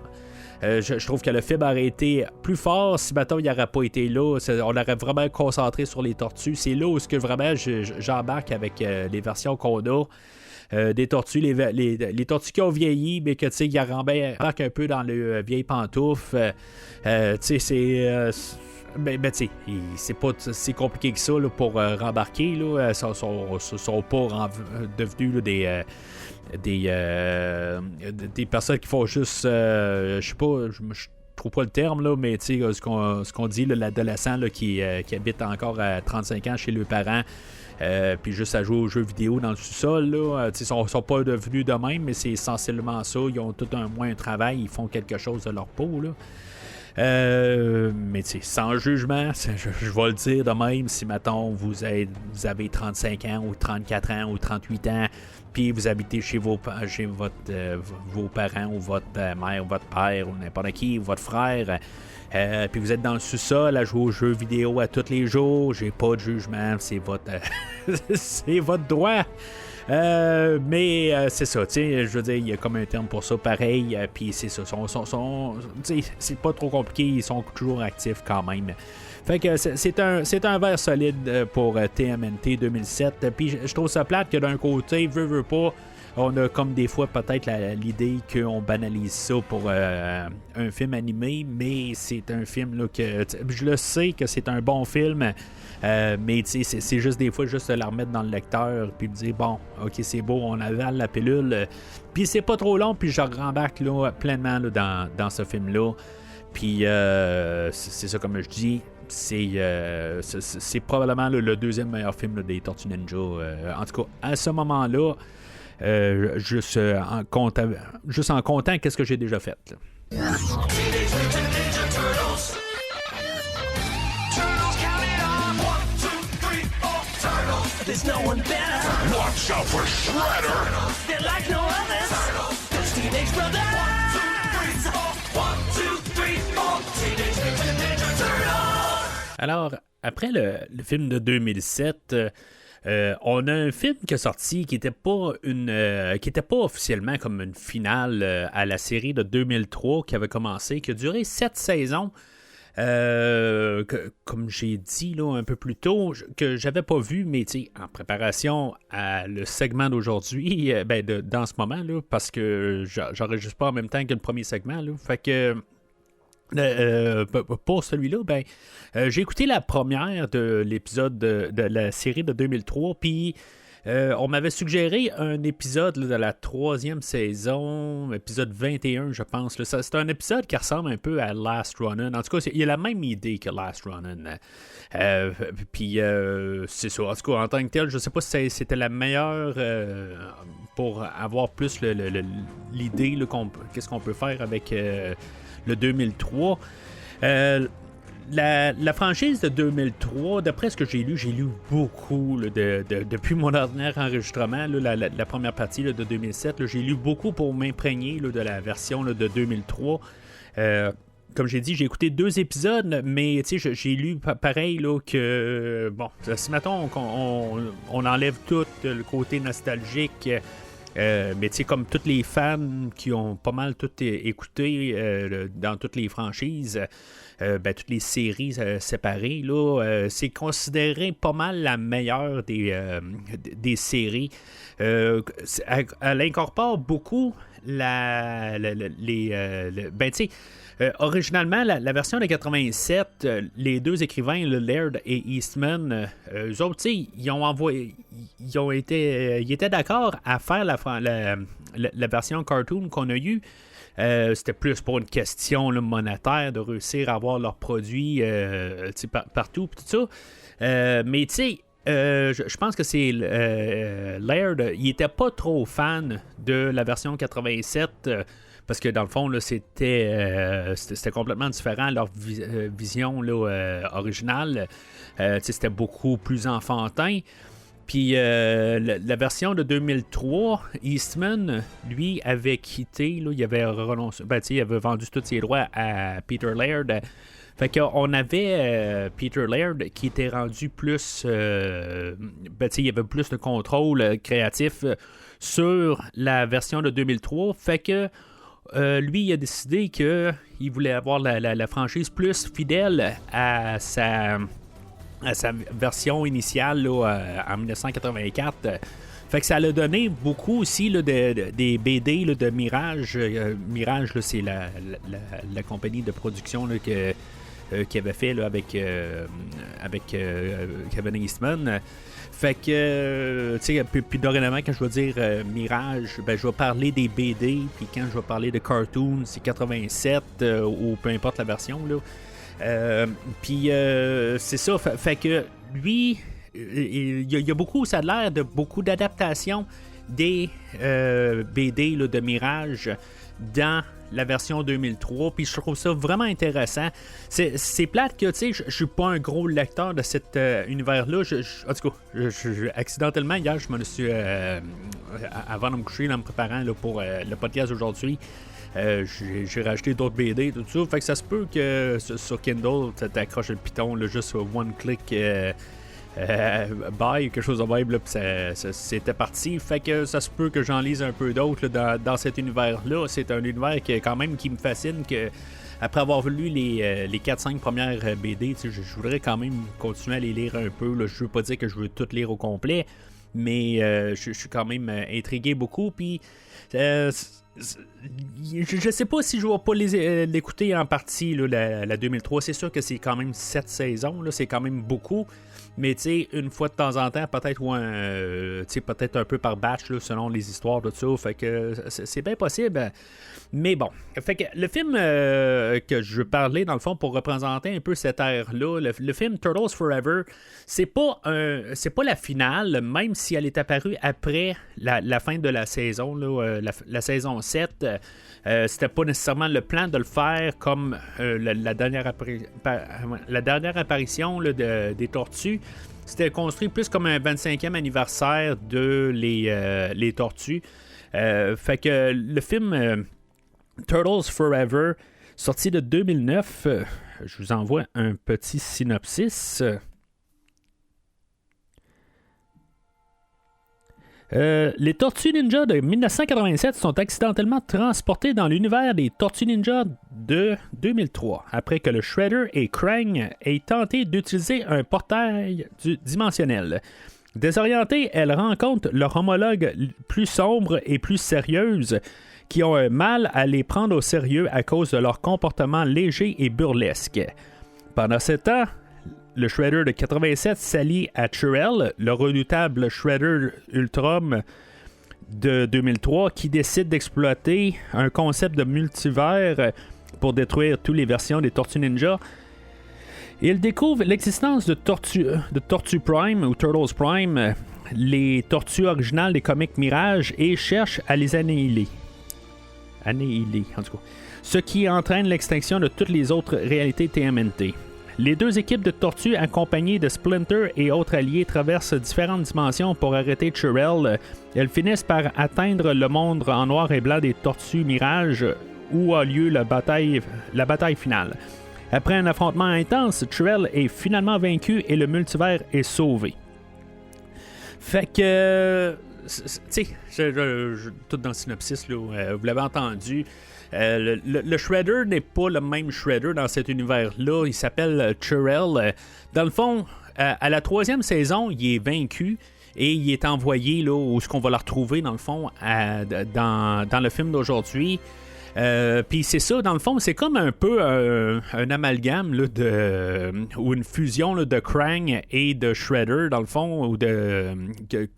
Je trouve que le film aurait été plus fort si maintenant il n'aurait pas été là. On aurait vraiment concentré sur les tortues. C'est là où vraiment j'embarque avec les versions qu'on a. Des tortues, les tortues qui ont vieilli, mais que tu sais, ils embarquent un peu dans les vieilles pantoufles. Tu sais, c'est. Tu sais, c'est pas si compliqué que ça là, pour rembarquer. Là. Ils sont pas devenus là, des personnes qui font juste. Je sais pas. Je trouve pas le terme, là, mais tu sais, ce qu'on dit, là, l'adolescent là, qui habite encore à 35 ans chez leurs parents. Puis juste à jouer aux jeux vidéo dans le sous-sol, là, ils sont pas devenus de même, mais c'est essentiellement ça. Ils ont tout un travail, ils font quelque chose de leur peau, là. Mais sans jugement, je vais le dire de même, si mettons vous avez 35 ans ou 34 ans ou 38 ans, puis vous habitez chez vos parents ou votre mère ou votre père ou n'importe qui, ou votre frère, puis vous êtes dans le sous-sol à jouer aux jeux vidéo à tous les jours, j'ai pas de jugement, c'est votre c'est votre droit. Mais c'est ça, tu sais, je veux dire, il y a comme un terme pour ça, pareil, puis c'est ça, c'est pas trop compliqué, ils sont toujours actifs quand même. Fait que c'est un verre solide pour TMNT 2007, puis je trouve ça plate que d'un côté, veut pas, on a comme des fois peut-être l'idée qu'on banalise ça pour un film animé, mais c'est un film là, que je le sais que c'est un bon film. Mais c'est juste des fois juste de la remettre dans le lecteur puis me dire bon, ok, c'est beau, on avale la pilule, puis c'est pas trop long, puis je rembarque là, pleinement là, dans ce film là, puis c'est ça, comme je dis, c'est probablement là, le deuxième meilleur film là, des Tortues Ninja, en tout cas à ce moment là, juste en comptant qu'est-ce que j'ai déjà fait là. There's no one better. Watch out for Shredder. They're like no others. Those teenage brothers. 1, 2, 3, 4. Teenage Mutant Ninja Turtles. Alors, après le film de 2007, on a un film qui est sorti qui n'était pas officiellement comme une finale à la série de 2003 qui avait commencé, qui a duré 7 saisons. Comme j'ai dit là, un peu plus tôt, que j'avais pas vu, mais en préparation à le segment d'aujourd'hui, dans ce moment, là, parce que j'enregistre pas en même temps que le premier segment, là, fait que pour celui-là, j'ai écouté la première de l'épisode de la série de 2003, puis on m'avait suggéré un épisode là, de la 3e saison, épisode 21, je pense. Là. C'est un épisode qui ressemble un peu à Last Ronin. En tout cas, il y a la même idée que Last Ronin. Puis, c'est ça. En tout cas, en tant que tel, je ne sais pas si c'était la meilleure pour avoir plus l'idée, là, qu'est-ce qu'on peut faire avec le 2003. La franchise de 2003, d'après ce que j'ai lu beaucoup là, depuis mon dernier enregistrement, là, la première partie là, de 2007, là, j'ai lu beaucoup pour m'imprégner là, de la version là, de 2003. Comme j'ai dit, j'ai écouté 2 épisodes, mais j'ai lu pareil là, que, bon, si mettons on enlève tout le côté nostalgique, mais tu sais, comme tous les fans qui ont pas mal tout écouté dans toutes les franchises, toutes les séries séparées, là, c'est considéré pas mal la meilleure des séries. Elle incorpore beaucoup originalement, la version de 87, les 2 écrivains, Laird et Eastman, eux autres, ils étaient d'accord à faire la version cartoon qu'on a eue. C'était plus pour une question là, monétaire, de réussir à avoir leurs produits partout, tout ça. Mais tu sais, je pense que c'est Laird. Il était pas trop fan de la version 87 parce que dans le fond, là, c'était complètement différent leur vision là, originale. C'était beaucoup plus enfantin. Puis la version de 2003, Eastman, lui, avait quitté. Là, il avait renoncé. Il avait vendu tous ses droits à Peter Laird. Fait qu'on avait Peter Laird qui était rendu plus... il y avait plus de contrôle créatif sur la version de 2003. Fait que lui, il a décidé qu'il voulait avoir la franchise plus fidèle à sa version initiale là, en 1984. Fait que ça l'a donné beaucoup aussi là, des BD là, de Mirage. Mirage, là, c'est la compagnie de production là, qui avait fait là, avec Kevin Eastman. Fait que, tu sais, puis dorénavant, quand je vais dire Mirage, je vais parler des BD, puis quand je vais parler de cartoon, c'est 87 ou peu importe la version, là. Puis c'est ça, fait que lui, il y a beaucoup, ça a l'air de beaucoup d'adaptations des BD là, de Mirage dans la version 2003, puis je trouve ça vraiment intéressant. C'est plate que, tu sais, je suis pas un gros lecteur de cet univers-là. En tout cas, accidentellement, hier, je me suis, avant de me coucher, en me préparant là, pour le podcast d'aujourd'hui, j'ai racheté d'autres BD, tout ça. Fait que ça se peut que sur Kindle, tu t'accroches le piton, là, juste one click buy, quelque chose de même, là, puis c'était parti. Fait que ça se peut que j'en lise un peu d'autres là, dans cet univers-là. C'est un univers quand même qui me fascine, que après avoir lu les 4-5 premières BD, je voudrais quand même continuer à les lire un peu. Là. Je veux pas dire que je veux tout lire au complet, mais je suis quand même intrigué beaucoup. Puis je sais pas si je vais pas l'écouter en partie, là, la 2003. C'est sûr que c'est quand même 7 saisons, là, c'est quand même beaucoup. Mais tu sais, une fois de temps en temps, peut-être peut-être un peu par batch, là, selon les histoires de tout ça. Fait que c'est bien possible. Mais bon. Fait que le film que je veux parler, dans le fond, pour représenter un peu cette ère-là, le film Turtles Forever, c'est pas la finale, même si elle est apparue après la fin de la saison, là, la saison 7. C'était pas nécessairement le plan de le faire comme la dernière apparition là, des Tortues. C'était construit plus comme un 25e anniversaire de les Tortues. Fait que le film Turtles Forever, sorti de 2009, je vous envoie un petit synopsis. Les Tortues Ninja de 1987 sont accidentellement transportées dans l'univers des Tortues Ninja de 2003, après que le Shredder et Krang aient tenté d'utiliser un portail dimensionnel. Désorientées, elles rencontrent leur homologue plus sombre et plus sérieuse, qui ont un mal à les prendre au sérieux à cause de leur comportement léger et burlesque. Pendant ce temps, le Shredder de 87 s'allie à Churel, le redoutable Shredder Ultrum de 2003, qui décide d'exploiter un concept de multivers pour détruire toutes les versions des Tortues Ninja. Il découvre l'existence de Tortue Prime ou Turtles Prime, les tortues originales des comics Mirage, et cherche à les annihiler, en tout cas. Ce qui entraîne l'extinction de toutes les autres réalités TMNT. Les deux équipes de tortues accompagnées de Splinter et autres alliés traversent différentes dimensions pour arrêter Churel. Elles finissent par atteindre le monde en noir et blanc des Tortues Mirage où a lieu la bataille finale. Après un affrontement intense, Churel est finalement vaincu et le multivers est sauvé. Fait que... tu sais, tout dans le synopsis, là, vous l'avez entendu. Le Shredder n'est pas le même Shredder dans cet univers-là. Il s'appelle Churel. Dans le fond, à la 3e saison, il est vaincu et il est envoyé là où est-ce qu'on va le retrouver, dans le fond, dans le film d'aujourd'hui. Puis c'est ça, dans le fond, c'est comme un peu un amalgame là, ou une fusion là, de Krang et de Shredder, dans le fond,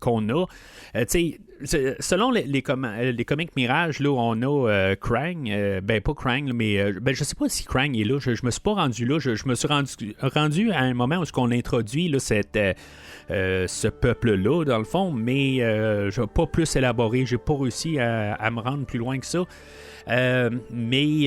qu'on a. Tu sais, selon les comics Mirage, là, on a Krang, pas Krang, mais je sais pas si Krang est là, je me suis pas rendu là, je me suis rendu à un moment où on introduit là, ce peuple-là, dans le fond, mais je n'ai pas plus élaboré, j'ai pas réussi à me rendre plus loin que ça. Mais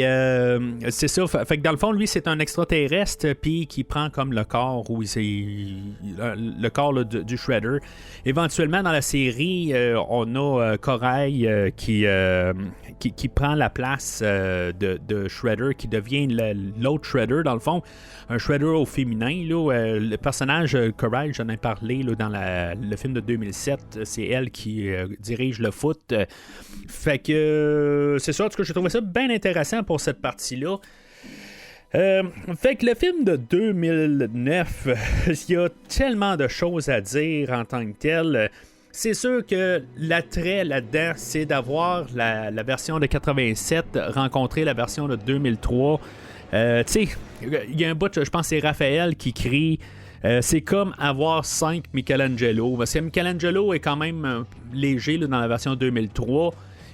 c'est ça, fait que dans le fond, lui, c'est un extraterrestre, puis qui prend comme le corps le corps là, du Shredder. Éventuellement, dans la série, on a Corail qui prend la place de Shredder, qui devient l'autre Shredder, dans le fond, un Shredder au féminin. Là, le personnage Corail, j'en ai parlé là, dans le film de 2007, c'est elle qui dirige le foot. Fait que c'est ça, en tout cas, j'ai trouvé ça bien intéressant pour cette partie-là. Fait que le film de 2009, il y a tellement de choses à dire en tant que tel. C'est sûr que l'attrait là-dedans, c'est d'avoir la version de 87 rencontrer la version de 2003. Tu sais, il y a un bout, je pense que c'est Raphaël qui crie c'est comme avoir 5 Michelangelo. Parce que Michelangelo est quand même léger là, dans la version 2003.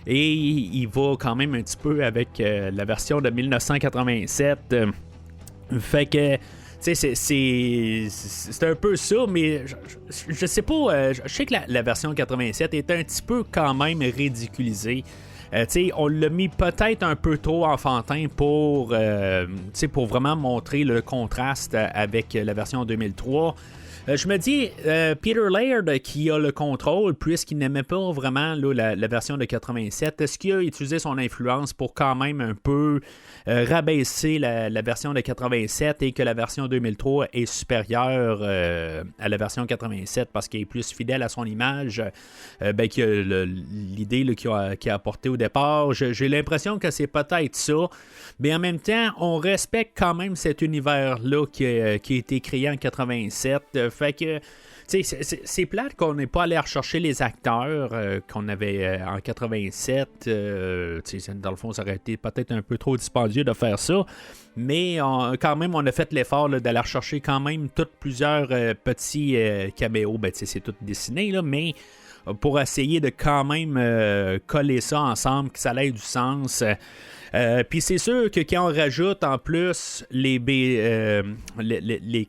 Et il va quand même un petit peu avec la version de 1987. Fait que, tu sais, c'est un peu ça, mais je sais pas. Je sais que la version 87 est un petit peu quand même ridiculisée. On l'a mis peut-être un peu trop enfantin pour vraiment montrer le contraste avec la version 2003. Je me dis, Peter Laird qui a le contrôle, puisqu'il n'aimait pas vraiment là, la version de 87, est-ce qu'il a utilisé son influence pour quand même un peu rabaisser la version de 87 et que la version 2003 est supérieure à la version 87 parce qu'elle est plus fidèle à son image que l'idée là, qu'il a apportée au départ? J'ai l'impression que c'est peut-être ça, mais en même temps, on respecte quand même cet univers-là qui a été créé en 87. Fait que, tu sais, c'est plate qu'on n'ait pas allé rechercher les acteurs qu'on avait en 87. Dans le fond, ça aurait été peut-être un peu trop dispendieux de faire ça. Mais quand même, on a fait l'effort là, d'aller rechercher quand même plusieurs petits caméos. C'est tout dessiné, là, mais pour essayer de quand même coller ça ensemble, que ça ait du sens. Puis c'est sûr que quand on rajoute en plus les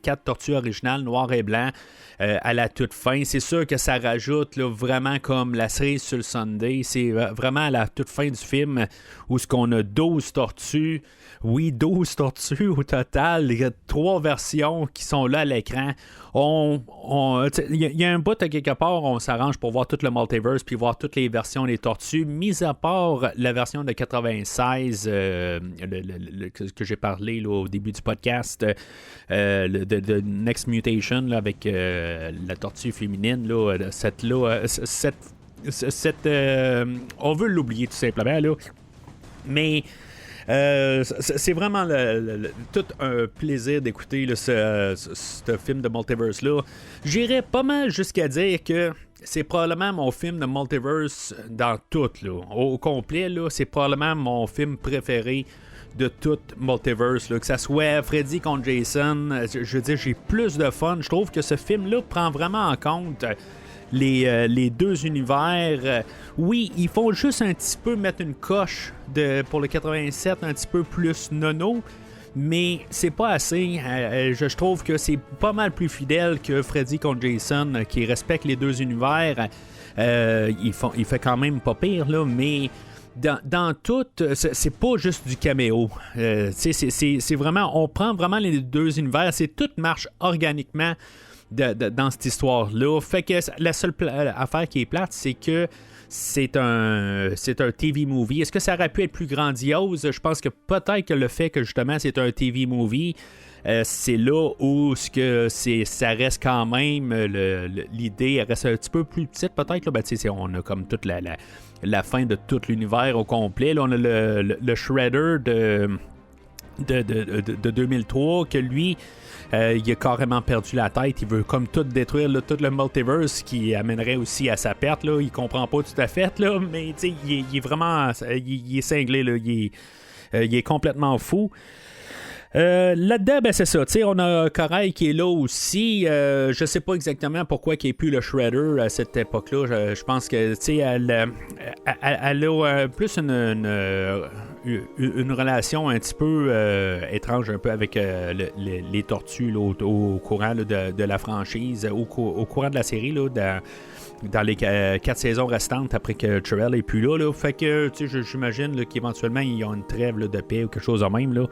4 tortues originales, noir et blanc, à la toute fin, c'est sûr que ça rajoute là, vraiment comme la cerise sur le sundae. C'est vraiment à la toute fin du film où ce qu'on a 12 tortues. Oui, 12 tortues au total. Il y a 3 versions qui sont là à l'écran. Il y a un bout à quelque part, on s'arrange pour voir tout le multiverse puis voir toutes les versions des tortues, mis à part la version de 96 que j'ai parlé là, au début du podcast, de Next Mutation là, avec la tortue féminine. Là, on veut l'oublier tout simplement. Là. Mais c'est vraiment tout un plaisir d'écouter là, ce film de multiverse-là. J'irais pas mal jusqu'à dire que c'est probablement mon film de multiverse dans tout. Là. Au complet, là, c'est probablement mon film préféré de tout multiverse. Là. Que ça soit Freddy contre Jason, je veux dire, j'ai plus de fun. Je trouve que ce film-là prend vraiment en compte les deux univers. Oui, il faut juste un petit peu mettre une coche pour le 87, un petit peu plus nono, mais c'est pas assez. Je trouve que c'est pas mal plus fidèle que Freddy contre Jason, qui respecte les deux univers. Il fait quand même pas pire, là, mais dans tout, c'est pas juste du caméo. C'est vraiment, on prend vraiment les deux univers, tout marche organiquement dans cette histoire-là. Fait que la seule affaire qui est plate, c'est que c'est un TV movie. Est-ce que ça aurait pu être plus grandiose? Je pense que peut-être que le fait que justement c'est un TV movie, c'est là où ça reste quand même l'idée, elle reste un petit peu plus petite peut-être. Là, on a comme toute la fin de tout l'univers au complet. Là, on a le Shredder de 2003 que lui, il a carrément perdu la tête. Il veut comme tout détruire là, tout le multiverse qui amènerait aussi à sa perte. Là. Il comprend pas tout à fait, là, mais il est vraiment il est cinglé. Là. Il est complètement fou. Là-dedans, ben c'est ça. On a Corail qui est là aussi. Je sais pas exactement pourquoi il n'y ait plus le Shredder à cette époque-là. Je pense que elle a plus une relation un petit peu étrange un peu avec les tortues là, au courant là, de la franchise, au courant de la série là, dans les 4 saisons restantes après que Terrell est plus là. Fait que j'imagine là, qu'éventuellement ils ont une trêve là, de paix ou quelque chose de même là.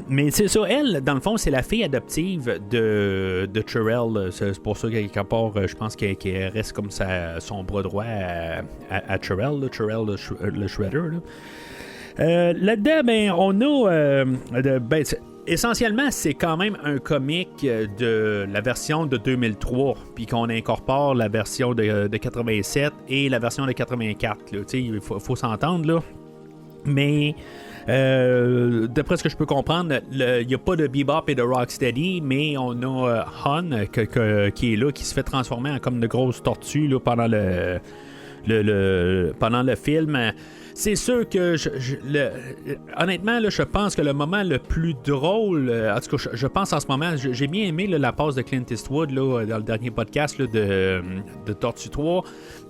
Mais c'est ça, elle, dans le fond, c'est la fille adoptive de Terrell. C'est pour ça qu'à part, je pense qu'elle reste comme son bras droit à Terrell, là, Terrell le Shredder. Là-dedans, ben, on a. Essentiellement, c'est quand même un comic de la version de 2003, puis qu'on incorpore la version de 87 et la version de 84. Il faut s'entendre, là. Mais. D'après ce que je peux comprendre, il n'y a pas de Bebop et de Rocksteady, mais on a Han qui est là, qui se fait transformer en comme de grosses tortues là, pendant le film. C'est sûr que honnêtement, là, je pense que le moment le plus drôle, en tout cas, je pense en ce moment, j'ai bien aimé là, la passe de Clint Eastwood là, dans le dernier podcast là, de Tortue 3,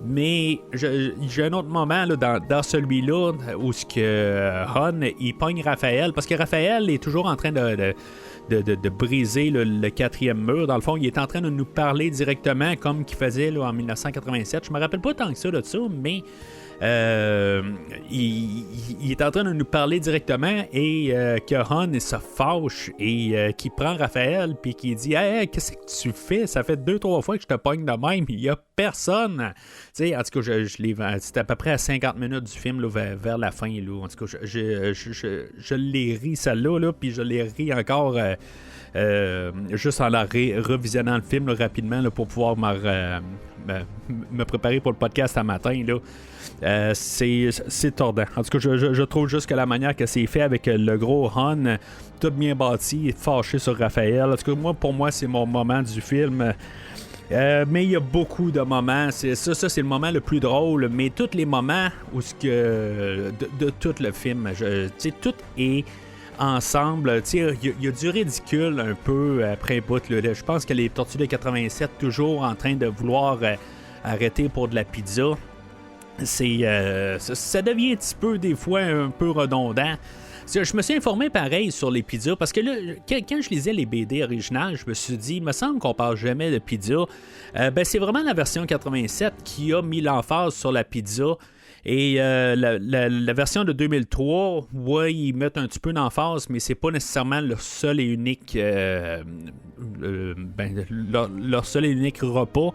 mais j'ai un autre moment là, dans celui-là où Han il pogne Raphaël, parce que Raphaël est toujours en train de briser le quatrième mur. Dans le fond, il est en train de nous parler directement comme qu'il faisait là, en 1987. Je me rappelle pas tant que ça de ça, mais il est en train de nous parler directement et que Han se fâche et qui prend Raphaël puis qui dit hey, qu'est-ce que tu fais? Ça fait 2-3 fois que je te pogne de même, il y a personne. T'sais, en tout cas, je l'ai c'était à peu près à 50 minutes du film là, vers la fin. Là. En tout cas, je l'ai ri celle-là, là, puis je l'ai ri encore juste en la revisionnant le film là, rapidement là, pour pouvoir me préparer pour le podcast à matin. Là. C'est tordant. En tout cas, je trouve juste que la manière que c'est fait avec le gros Han, tout bien bâti, fâché sur Raphaël. En tout cas, pour moi, c'est mon moment du film. Mais il y a beaucoup de moments. Ça, c'est le moment le plus drôle. Mais tous les moments où de tout le film, tout est ensemble. Il y a du ridicule un peu après un bout. Je pense que les Tortues de 87 toujours en train de vouloir arrêter pour de la pizza. Ça devient un petit peu des fois un peu redondant. Je me suis informé pareil sur les pizzas parce que là, quand je lisais les BD originales, je me suis dit, il me semble qu'on parle jamais de pizza. C'est vraiment la version 87 qui a mis l'emphase sur la pizza. Et la version de 2003, ouais, ils mettent un petit peu d'emphase, mais c'est pas nécessairement leur seul et unique leur seul et unique repas.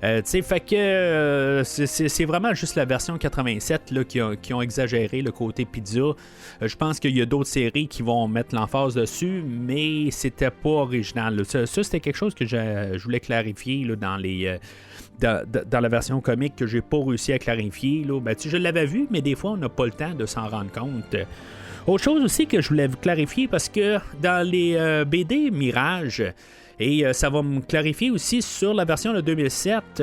Fait que c'est vraiment juste la version 87 là, qui ont exagéré le côté pizza. Je pense qu'il y a d'autres séries qui vont mettre l'emphase dessus, mais c'était pas original. Là. Ça, c'était quelque chose que je voulais clarifier là, dans la version comique que j'ai pas réussi à clarifier. Là. Je l'avais vu, mais des fois, on n'a pas le temps de s'en rendre compte. Autre chose aussi que je voulais vous clarifier, parce que dans les BD Mirage, et ça va me clarifier aussi sur la version de 2007,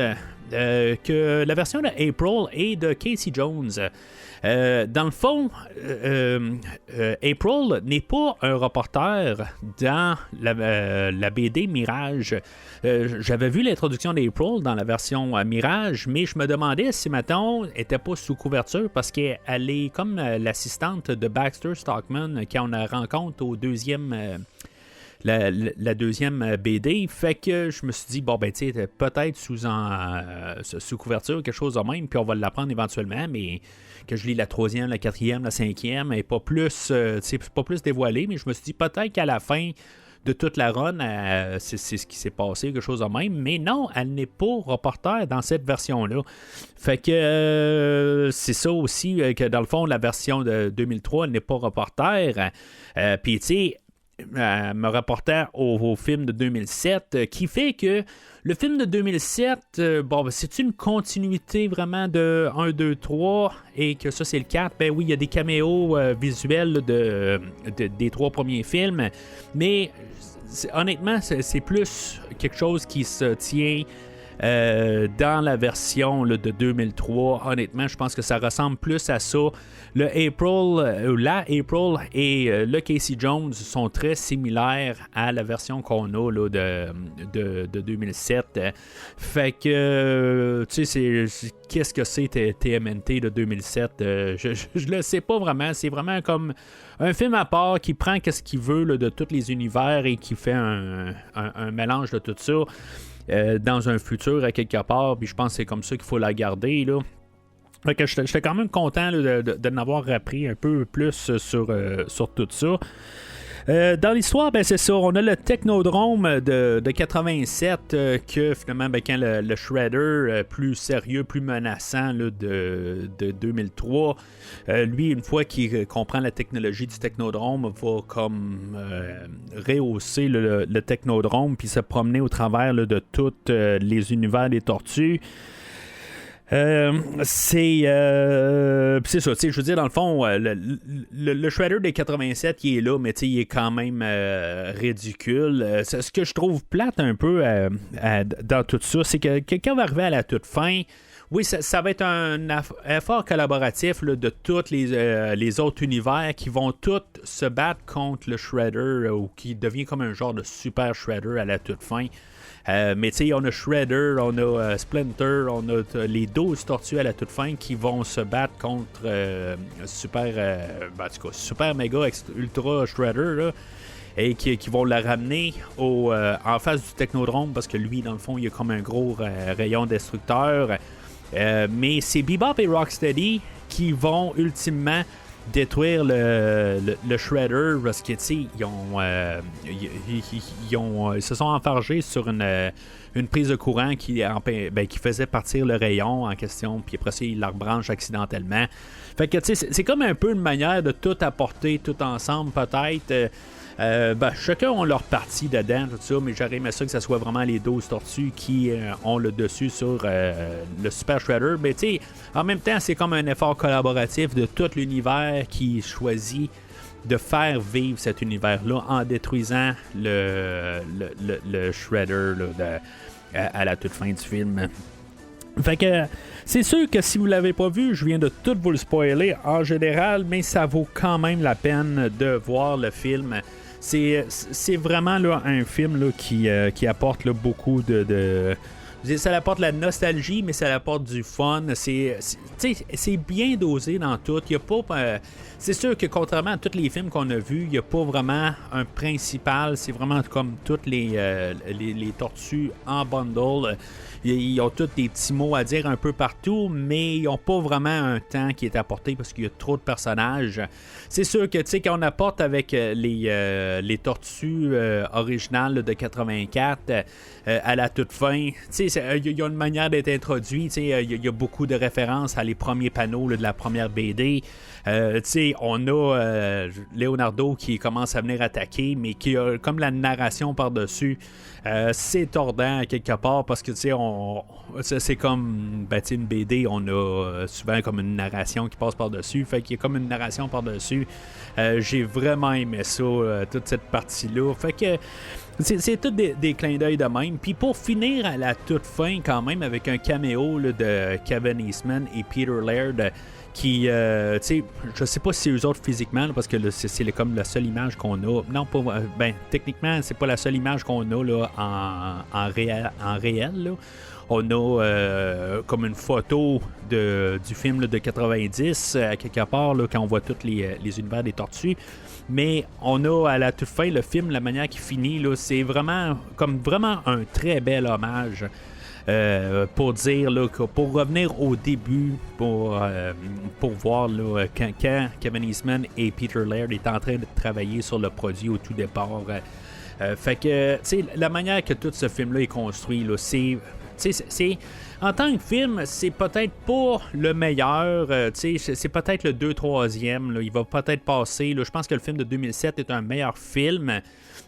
que la version de April est de Casey Jones. Dans le fond, April n'est pas un reporter dans la BD Mirage. J'avais vu l'introduction d'April dans la version Mirage, mais je me demandais si, mettons, elle n'était pas sous couverture parce qu'elle est comme l'assistante de Baxter Stockman quand on la rencontre au deuxième... La deuxième BD, fait que je me suis dit, bon, ben, tu sais, peut-être sous couverture, quelque chose de même, puis on va l'apprendre éventuellement, mais que je lis la 3e, la 4e, la 5e, et pas plus dévoilé, mais je me suis dit, peut-être qu'à la fin de toute la run, c'est ce qui s'est passé, quelque chose de même, mais non, elle n'est pas reporter dans cette version-là. Fait que c'est ça aussi, que dans le fond, la version de 2003, elle n'est pas reporter, puis tu sais, me rapportant au film de 2007, qui fait que le film de 2007, c'est une continuité vraiment de 1, 2, 3 et que ça c'est le 4. Ben oui, il y a des caméos visuels des 3 premiers films, mais honnêtement, c'est plus quelque chose qui se tient dans la version là, de 2003. Honnêtement, je pense que ça ressemble plus à ça. La April et le Casey Jones sont très similaires à la version qu'on a là, de 2007. Fait que, tu sais, qu'est-ce que c'est TMNT de 2007? Je le sais pas vraiment. C'est vraiment comme un film à part qui prend ce qu'il veut là, de tous les univers et qui fait un mélange de tout ça dans un futur à quelque part. Puis je pense que c'est comme ça qu'il faut la garder, là. Fait que j'étais quand même content là, de n'avoir appris un peu plus sur tout ça. Dans l'histoire, ben c'est ça, on a le Technodrome de 87 que finalement, ben, quand le Shredder plus sérieux, plus menaçant là, de 2003, lui, une fois qu'il comprend la technologie du Technodrome, va comme rehausser le Technodrome puis se promener au travers là, de tous les univers des tortues. C'est ça, je veux dire, dans le fond, le Shredder des 87, il est là, mais il est quand même ridicule. C'est ce que je trouve plate un peu dans tout ça, c'est que quelqu'un va arriver à la toute fin. Oui, ça va être un effort collaboratif là, de tous les autres univers qui vont tous se battre contre le Shredder ou qui devient comme un genre de super Shredder à la toute fin. Mais tu sais, on a Shredder, on a Splinter, on a les 12 tortues à la toute fin qui vont se battre contre Super Mega Ultra Shredder là, et qui vont la ramener en face du Technodrome parce que lui, dans le fond, il a comme un gros rayon destructeur. Mais c'est Bebop et Rocksteady qui vont ultimement détruire le Shredder parce que ils se sont enfargés sur une prise de courant qui faisait partir le rayon en question, puis après ça ils la rebranchent accidentellement. Fait que c'est comme un peu une manière de tout apporter tout ensemble peut-être. Chacun ont leur partie dedans, tout ça, mais j'aurais aimé ça que ce soit vraiment les 12 tortues qui ont le dessus sur le Super Shredder. Mais tu sais, en même temps, c'est comme un effort collaboratif de tout l'univers qui choisit de faire vivre cet univers-là en détruisant le Shredder là, à la toute fin du film. Fait que c'est sûr que si vous l'avez pas vu, je viens de tout vous le spoiler en général, mais ça vaut quand même la peine de voir le film. C'est vraiment là, un film là, qui apporte là, beaucoup de ça apporte la nostalgie, mais ça apporte du fun. C'est bien dosé dans tout. Il y a pas, c'est sûr que contrairement à tous les films qu'on a vus, il n'y a pas vraiment un principal. C'est vraiment comme toutes les tortues en bundle. Ils ont tous des petits mots à dire un peu partout, mais ils n'ont pas vraiment un temps qui est apporté parce qu'il y a trop de personnages. C'est sûr que, tu sais, quand on apporte avec les tortues originales là, de 84 à la toute fin, tu sais, il y a une manière d'être introduit, tu sais, il y a beaucoup de références à les premiers panneaux là, de la première BD. Tu sais, on a Leonardo qui commence à venir attaquer, mais qui a comme la narration par-dessus. C'est tordant quelque part parce que tu sais, c'est comme une BD, on a souvent comme une narration qui passe par-dessus. Fait qu'il y a comme une narration par-dessus. J'ai vraiment aimé ça, toute cette partie-là. Fait que c'est tout des clins d'œil de même. Puis pour finir à la toute fin, quand même, avec un caméo là, de Kevin Eastman et Peter Laird. Qui, tu sais, je sais pas si c'est eux autres physiquement, là, parce que là, c'est comme la seule image qu'on a. Non, pas, techniquement, c'est pas la seule image qu'on a là, en réel. Là. On a comme une photo du film là, de 90, à quelque part, là, quand on voit tous les univers des tortues. Mais on a à la toute fin, le film, la manière qu'il finit, là, c'est vraiment un très bel hommage. Pour dire là, pour revenir au début pour voir là, quand Kevin Eastman et Peter Laird étaient en train de travailler sur le produit au tout départ. Fait que tu sais, la manière que tout ce film là est construit là, c'est en tant que film, c'est peut-être pas le meilleur, c'est peut-être le 2-3e, là, il va peut-être passer, là, je pense que le film de 2007 est un meilleur film,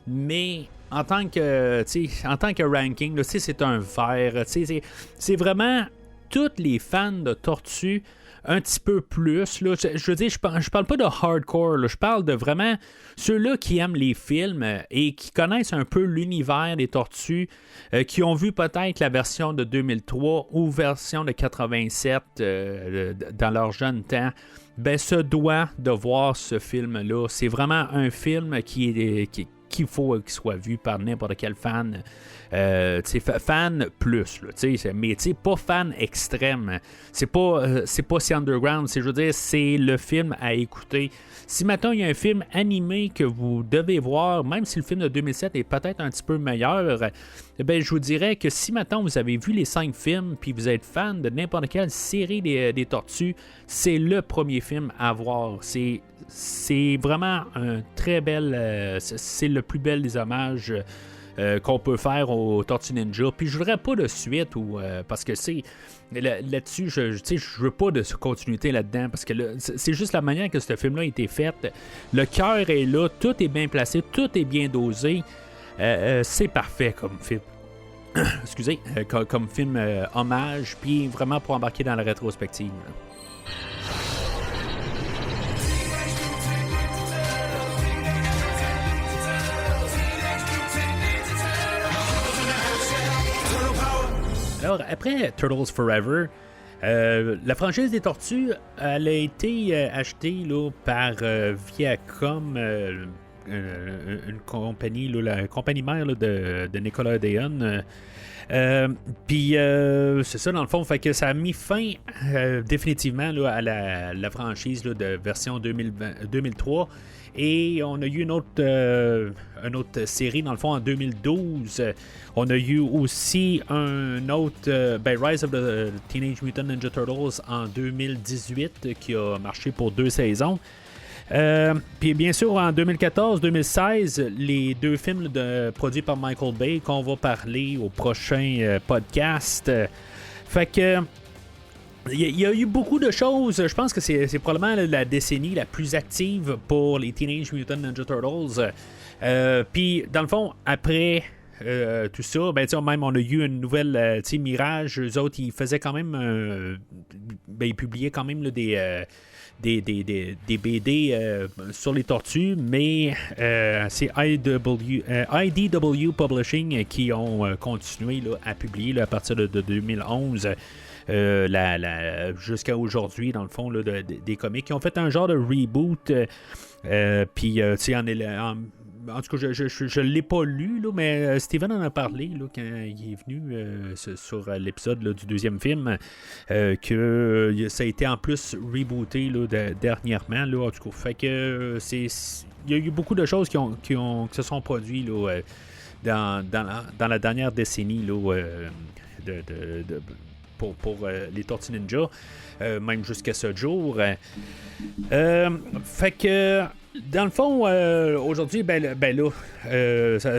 mais en tant que ranking, là, c'est un vert. C'est vraiment tous les fans de Tortue un petit peu plus. Là. Je veux dire, je parle pas de hardcore. Là. Je parle de vraiment ceux-là qui aiment les films et qui connaissent un peu l'univers des Tortues, qui ont vu peut-être la version de 2003 ou version de 87 dans leur jeune temps. Ben, se doit de voir ce film-là. C'est vraiment un film qu'il faut qu'il soit vu par n'importe quel fan. Fan plus, là, mais pas fan extrême. C'est pas si underground. Je veux dire, c'est le film à écouter. Si maintenant il y a un film animé que vous devez voir, même si le film de 2007 est peut-être un petit peu meilleur, ben, je vous dirais que si maintenant vous avez vu les 5 films puis vous êtes fan de n'importe quelle série des Tortues, c'est le premier film à voir. C'est vraiment un très bel... c'est le plus bel des hommages qu'on peut faire aux Tortues Ninja. Puis je voudrais pas de suite parce que là-dessus, je veux pas de continuité là-dedans parce que c'est juste la manière que ce film-là a été fait. Le cœur est là, tout est bien placé, tout est bien dosé. C'est parfait comme film. Excusez, comme film hommage, puis vraiment pour embarquer dans la rétrospective. Alors, après Turtles Forever, la franchise des Tortues, elle a été achetée là, par Viacom, une compagnie, là, la compagnie mère là, de Nicolas Deon. Puis c'est ça dans le fond, fait que ça a mis fin définitivement là, à la franchise là, de version 2003. Et on a eu une autre série, dans le fond, en 2012. On a eu aussi un autre, Rise of the Teenage Mutant Ninja Turtles en 2018, qui a marché pour 2 saisons. Puis bien sûr, en 2014-2016, les 2 films produits par Michael Bay qu'on va parler au prochain podcast. Fait que... Il y a eu beaucoup de choses. Je pense que c'est probablement la décennie la plus active pour les Teenage Mutant Ninja Turtles. Puis, dans le fond, après tout ça, ben, même on a eu une nouvelle Mirage. Eux autres, ils faisaient quand même... ils publiaient quand même là, des BD sur les Tortues, mais c'est IDW Publishing qui ont continué là, à publier là, à partir de 2011. Jusqu'à aujourd'hui, dans le fond, là, des comics. Ils ont fait un genre de reboot. Puis, en tout cas, je ne l'ai pas lu, là, mais Steven en a parlé là, quand il est venu sur l'épisode là, du 2e film, que ça a été en plus rebooté là, dernièrement. Là, en tout cas, fait que il y a eu beaucoup de choses qui se sont produites là, dans la dernière décennie là, pour les Tortues Ninja, même jusqu'à ce jour. Fait que, dans le fond, aujourd'hui,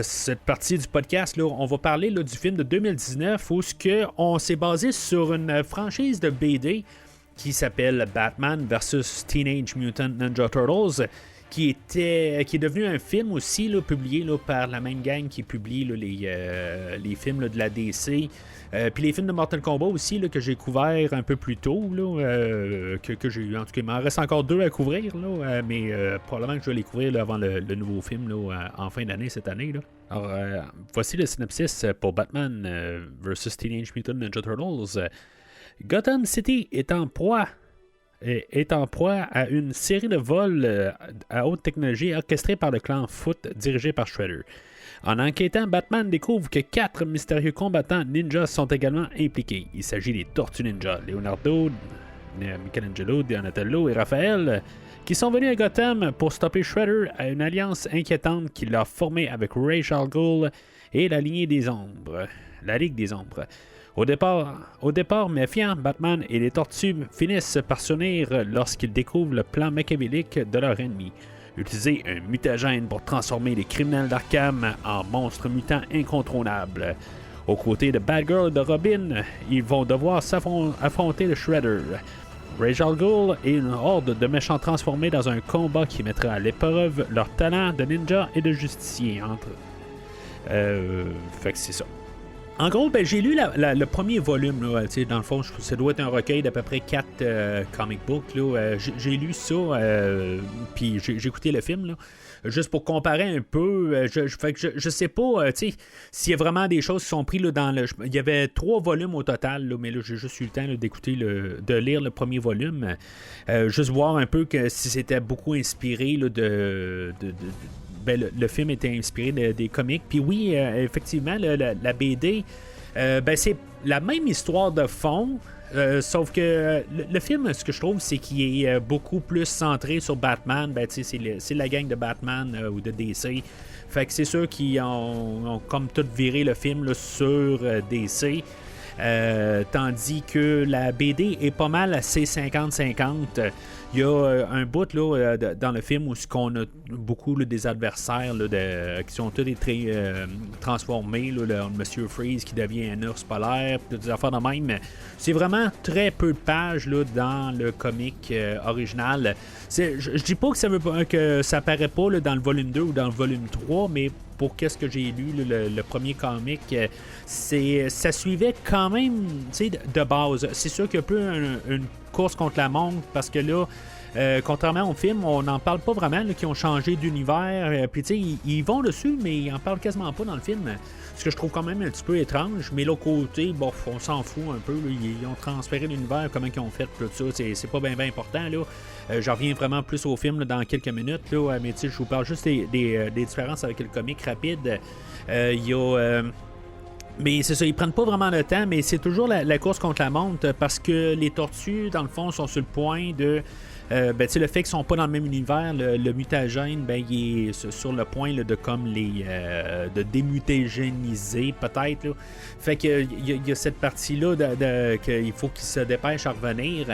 cette partie du podcast, là, on va parler là, du film de 2019 où on s'est basé sur une franchise de BD qui s'appelle Batman vs Teenage Mutant Ninja Turtles, qui est devenu un film aussi là, publié là, par la même gang qui publie là, les films là, de la DC. Puis les films de Mortal Kombat aussi là, que j'ai couvert un peu plus tôt là, que j'ai eu. En tout cas, il m'en reste encore 2 à couvrir là, mais probablement que je vais les couvrir là, avant le nouveau film là, en fin d'année cette année là. Alors voici le synopsis pour Batman vs Teenage Mutant Ninja Turtles. Gotham City est en proie à une série de vols à haute technologie orchestrés par le clan Foot dirigé par Shredder. En enquêtant, Batman découvre que 4 mystérieux combattants ninjas sont également impliqués. Il s'agit des Tortues Ninja, Leonardo, Michelangelo, Donatello et Raphaël, qui sont venus à Gotham pour stopper Shredder à une alliance inquiétante qu'il a formée avec Ra's al Ghul et la Ligue des Ombres. Au départ méfiant, Batman et les Tortues finissent par s'unir lorsqu'ils découvrent le plan machiavélique de leur ennemi. Utiliser un mutagène pour transformer les criminels d'Arkham en monstres mutants incontrôlables. Aux côtés de Batgirl et de Robin, ils vont devoir affronter le Shredder, Ra's al Ghul et une horde de méchants transformés dans un combat qui mettra à l'épreuve leur talent de ninja et de justicier entre eux. Fait que c'est ça. En gros, ben, j'ai lu le premier volume. Là, dans le fond, ça doit être un recueil d'à peu près 4 comic books. Là. J'ai lu ça, puis j'ai écouté le film. Là. Juste pour comparer un peu, je sais pas s'il y a vraiment des choses qui sont prises là, dans le. Il y avait 3 volumes au total, là, mais là j'ai juste eu le temps là, d'écouter de lire le premier volume. Juste voir un peu que si c'était beaucoup inspiré là, ben, le film était inspiré des comics. Puis oui, effectivement, la BD, ben, c'est la même histoire de fond. Sauf que le film, ce que je trouve, c'est qu'il est beaucoup plus centré sur Batman. Ben, c'est la gang de Batman ou de DC. Fait que c'est sûr qu'ils ont comme tout viré le film là, sur DC. Tandis que la BD est pas mal assez 50-50. Il y a un bout là, dans le film où on a beaucoup là, des adversaires là, qui sont tous transformés. Là, Monsieur Freeze qui devient un ours polaire, toutes des affaires de même. C'est vraiment très peu de pages là, dans le comic original. Je dis pas que ça apparaît pas là, dans le volume 2 ou dans le volume 3, mais pour qu'est-ce que j'ai lu, le premier comic, ça suivait quand même de base. C'est sûr qu'il y a un peu une course contre la montre parce que là, contrairement au film, on n'en parle pas vraiment, là, qui ont changé d'univers. Puis tu sais, ils vont dessus, mais ils en parlent quasiment pas dans le film. Ce que je trouve quand même un petit peu étrange. Mais l'autre côté, bon, on s'en fout un peu. Là, ils ont transféré l'univers, comment ils ont fait tout ça. C'est pas bien important. Là. J'en reviens vraiment plus au film là, dans quelques minutes. Là, mais tu sais, je vous parle juste des différences avec le comic rapide. Il y a. Mais c'est ça, ils prennent pas vraiment le temps, mais c'est toujours la course contre la montre parce que les tortues, dans le fond, sont sur le point de. Le fait qu'ils sont pas dans le même univers, le mutagène, ben, il est sur le point là, de comme de démutagéniser peut-être. Là. Fait que il y a cette partie-là qu'il faut qu'ils se dépêchent à revenir.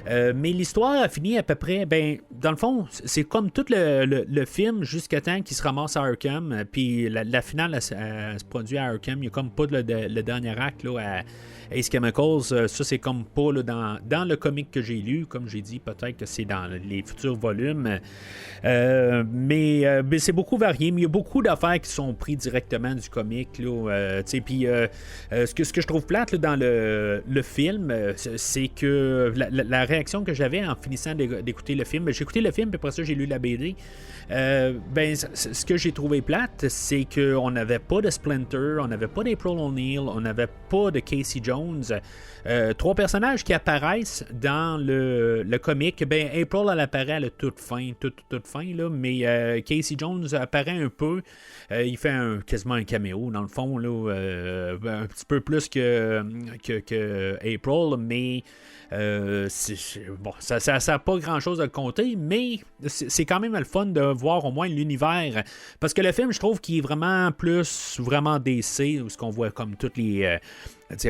Mais l'histoire a fini à peu près, ben, dans le fond, c'est comme tout le film jusqu'à temps qu'il se ramasse à Arkham. Puis la finale, elle se produit à Arkham. Il n'y a comme pas le dernier acte là, à Ace Chemicals. Ça, c'est comme pas là, dans le comic que j'ai lu. Comme j'ai dit, peut-être que c'est dans les futurs volumes. Mais c'est beaucoup varié. Mais il y a beaucoup d'affaires qui sont prises directement du comic. Puis ce que je trouve plate là, dans le film, c'est que la réaction que j'avais en finissant d'écouter le film, j'ai écouté le film, puis après ça, j'ai lu la BD. Ce que j'ai trouvé plate, c'est qu'on n'avait pas de Splinter, on n'avait pas d'April O'Neil, on n'avait pas de Casey Jones. 3 personnages qui apparaissent dans le comic. Ben, April, elle apparaît à la toute fin, là, mais Casey Jones apparaît un peu. Il fait quasiment un caméo, dans le fond, là, un petit peu plus que April, mais bon, ça n'a pas grand chose à le compter, mais c'est quand même le fun de voir au moins l'univers. Parce que le film, je trouve qu'il est vraiment DC, où ce qu'on voit comme toutes les.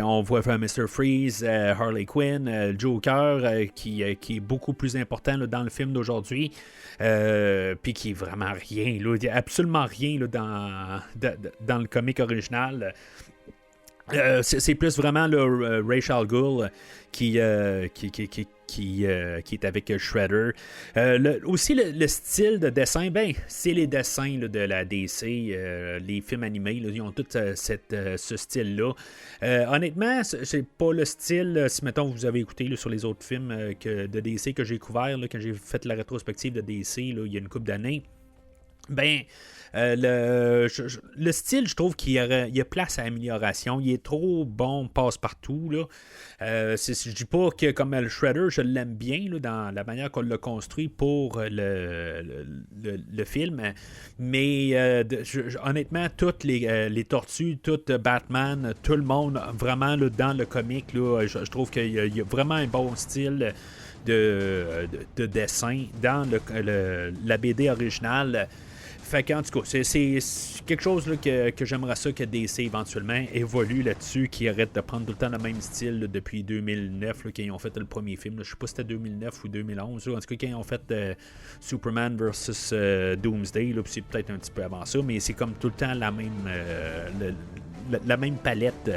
On voit Mr. Freeze, Harley Quinn, Joker, qui est beaucoup plus important là, dans le film d'aujourd'hui, puis qui est vraiment rien, là, absolument rien là, dans le comic original. C'est plus vraiment le Ra's al Ghul qui est avec Shredder. Aussi, le style de dessin, ben, c'est les dessins là, de la DC, les films animés, là, ils ont tout ce style-là. Honnêtement, c'est pas le style, si mettons vous avez écouté là, sur les autres films de DC que j'ai couverts, quand j'ai fait la rétrospective de DC là, il y a une couple d'années. Ben, le style, je trouve qu'il y a place à amélioration. Il est trop bon, passe-partout. Là. Je dis pas que comme le Shredder, je l'aime bien là, dans la manière qu'on l'a construit pour le film. Mais honnêtement, toutes les tortues, tout Batman, tout le monde, vraiment là, dans le comic, là, je trouve qu'il y a vraiment un bon style de dessin dans la BD originale. Fait qu'en tout cas, c'est quelque chose là, que j'aimerais ça que DC éventuellement évolue là-dessus, qui arrête de prendre tout le temps le même style là, depuis 2009, là, quand ils ont fait le premier film. Là. Je sais pas si c'était 2009 ou 2011. Là. En tout cas, quand ils ont fait Superman vs Doomsday, là, puis c'est peut-être un petit peu avant ça, mais c'est comme tout le temps la même palette.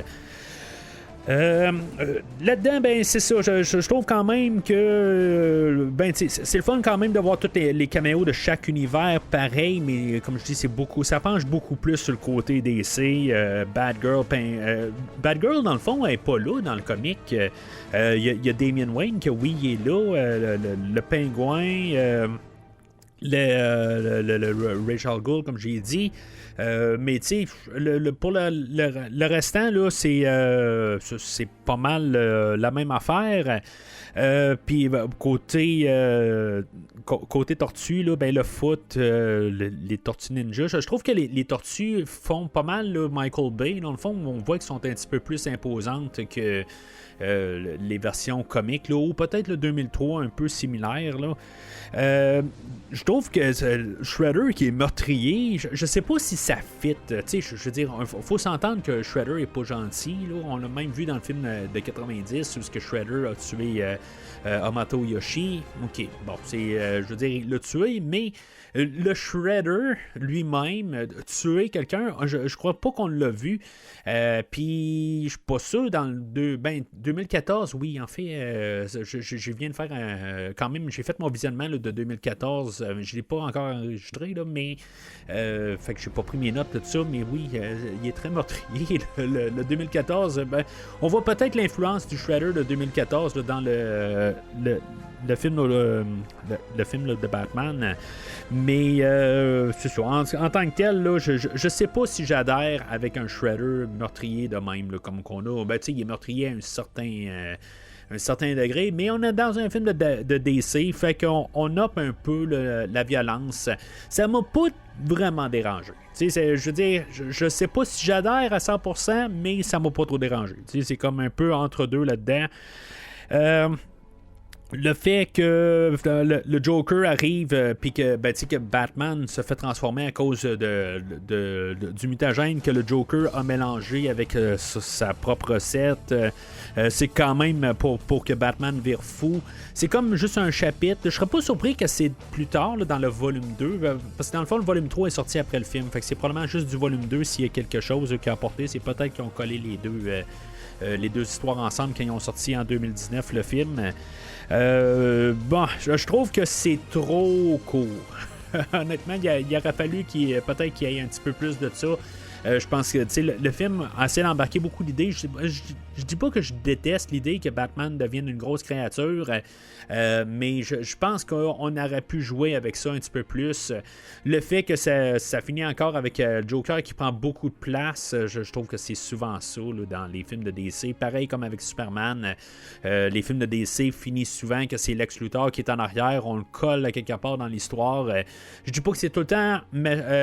Là-dedans, ben c'est ça. Je trouve quand même que c'est le fun quand même de voir tous les caméos de chaque univers pareil, mais comme je dis, ça penche beaucoup plus sur le côté DC. Batgirl, dans le fond, elle est pas là dans le comic. Il y a Damian Wayne que oui, il est là. Le pingouin. Le Rachel Gould, comme j'ai dit. Mais tu sais, pour le restant, là, c'est pas mal la même affaire. Puis côté tortue, là, ben, le foot, les tortues ninja, je trouve que les tortues font pas mal là, Michael Bay. Dans le fond, on voit qu'elles sont un petit peu plus imposantes que les versions comiques, là, ou peut-être le 2003 un peu similaire. Là. Je trouve que Shredder qui est meurtrier, je sais pas si ça fit. Je veux dire, faut s'entendre que Shredder est pas gentil. Là. On l'a même vu dans le film de 90 où ce que Shredder a tué Hamato Yoshi. Ok, bon, je veux dire, il l'a tué, mais le Shredder lui-même tuer quelqu'un, je crois pas qu'on l'a vu. Puis je suis pas sûr dans le 2014, oui, en fait, je viens de faire quand même, j'ai fait mon visionnement là, de 2014. Je l'ai pas encore enregistré, là, mais fait que j'ai pas pris mes notes de ça, mais oui, il est très meurtrier. Le 2014, on voit peut-être l'influence du Shredder de 2014 là, dans le film le film là, de Batman, mais c'est ça, en tant que tel là, je sais pas si j'adhère avec un Shredder meurtrier de même là, comme qu'on a, tu sais, il est meurtrier à un certain degré, mais on est dans un film de DC, fait qu'on up un peu la violence. Ça m'a pas vraiment dérangé. Je veux dire, je sais pas si j'adhère à 100%, mais ça m'a pas trop dérangé. C'est comme un peu entre deux là-dedans. Le fait que le Joker arrive puis que Batman se fait transformer à cause du mutagène que le Joker a mélangé avec sa propre recette, c'est quand même pour que Batman vire fou. C'est comme juste un chapitre. Je serais pas surpris que c'est plus tard là, dans le volume 2, parce que dans le fond le volume 3 est sorti après le film, fait que c'est probablement juste du volume 2 s'il y a quelque chose qui a apporté. C'est peut-être qu'ils ont collé les deux histoires ensemble quand ils ont sorti en 2019 le film. Je trouve que c'est trop court. Honnêtement, il aurait fallu peut-être qu'il y ait un petit peu plus de ça. Je pense que le film a essayé d'embarquer beaucoup d'idées. Je dis pas que je déteste l'idée que Batman devienne une grosse créature, mais je pense qu'on aurait pu jouer avec ça un petit peu plus. Le fait que ça finit encore avec Joker qui prend beaucoup de place, je trouve que c'est souvent ça là, dans les films de DC. Pareil comme avec Superman, les films de DC finissent souvent que c'est Lex Luthor qui est en arrière, on le colle à quelque part dans l'histoire. Je dis pas que c'est tout le temps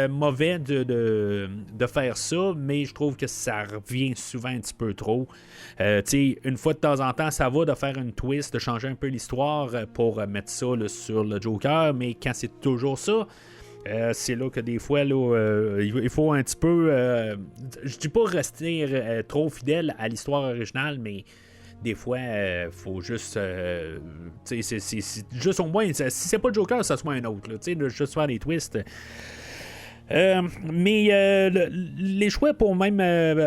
mauvais de faire ça, mais je trouve que ça revient souvent un petit peu trop. Une fois de temps en temps, ça va de faire une twist, de changer un peu l'histoire pour mettre ça là, sur le Joker, mais quand c'est toujours ça, c'est là que des fois là, il faut un petit peu je dis pas rester trop fidèle à l'histoire originale, mais des fois faut juste c'est juste au moins, si c'est pas le Joker, ça soit un autre là, de juste faire des twists. Mais les choix pour même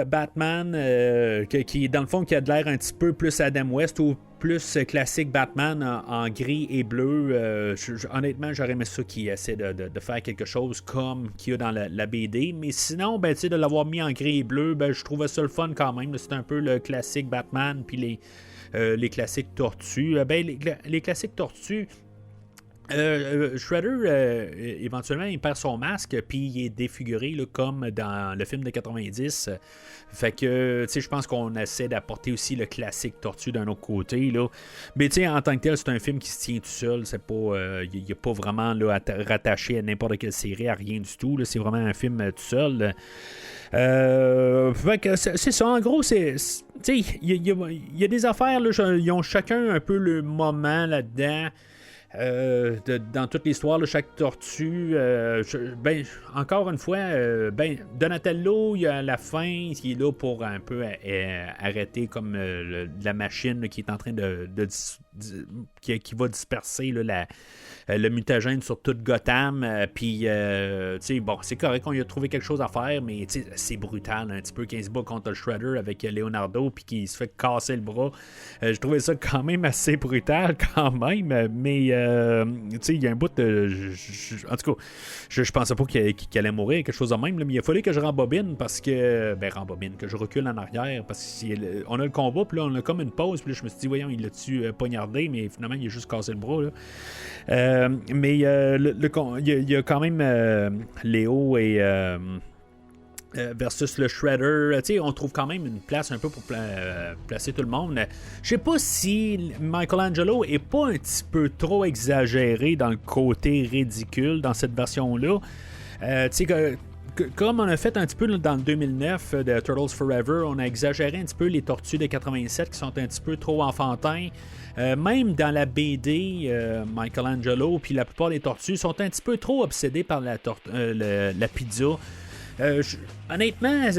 Batman, qui dans le fond qui a de l'air un petit peu plus Adam West ou plus classique Batman en gris et bleu, honnêtement j'aurais aimé ça qui essaie de faire quelque chose comme qu'il y a dans la BD, mais sinon de l'avoir mis en gris et bleu, je trouvais ça le fun quand même. C'est un peu le classique Batman puis les classiques tortues. Les classiques tortues, Shredder, éventuellement, il perd son masque, puis il est défiguré là, comme dans le film de 90. Fait que, je pense qu'on essaie d'apporter aussi le classique tortue d'un autre côté. Là. Mais en tant que tel, c'est un film qui se tient tout seul. C'est pas, il n'y a pas vraiment là, rattaché à n'importe quelle série, à rien du tout. Là. C'est vraiment un film tout seul. Fait que c'est ça. En gros, il y a des affaires, là, ils ont chacun un peu le moment là-dedans. Dans toute l'histoire, là, chaque tortue, encore une fois, Donatello, il y a la fin, il est là pour un peu arrêter comme la machine là, qui est en train de qui va disperser là, le mutagène sur toute Gotham. Puis, bon, c'est correct qu'on y a trouvé quelque chose à faire, mais c'est brutal un petit peu quand il se bat contre le Shredder avec Leonardo puis qu'il se fait casser le bras. Je trouvais ça quand même assez brutal quand même, mais il y a un bout en tout cas, je pensais pas qu'il allait mourir, quelque chose de même, là, mais il a fallu que je rembobine parce que que je recule en arrière parce qu'on a le combat, puis là on a comme une pause, puis là je me suis dit voyons, il l'a-tu poignardé, mais finalement il a juste cassé le bras là. Mais il y a quand même Léo et versus le Shredder, on trouve quand même une place un peu pour placer tout le monde. Je sais pas si Michelangelo est pas un petit peu trop exagéré dans le côté ridicule dans cette version-là. Comme on a fait un petit peu dans le 2009 de Turtles Forever, on a exagéré un petit peu les tortues de 87 qui sont un petit peu trop enfantins. Même dans la BD, Michelangelo puis la plupart des tortues sont un petit peu trop obsédés par la pizza. Honnêtement,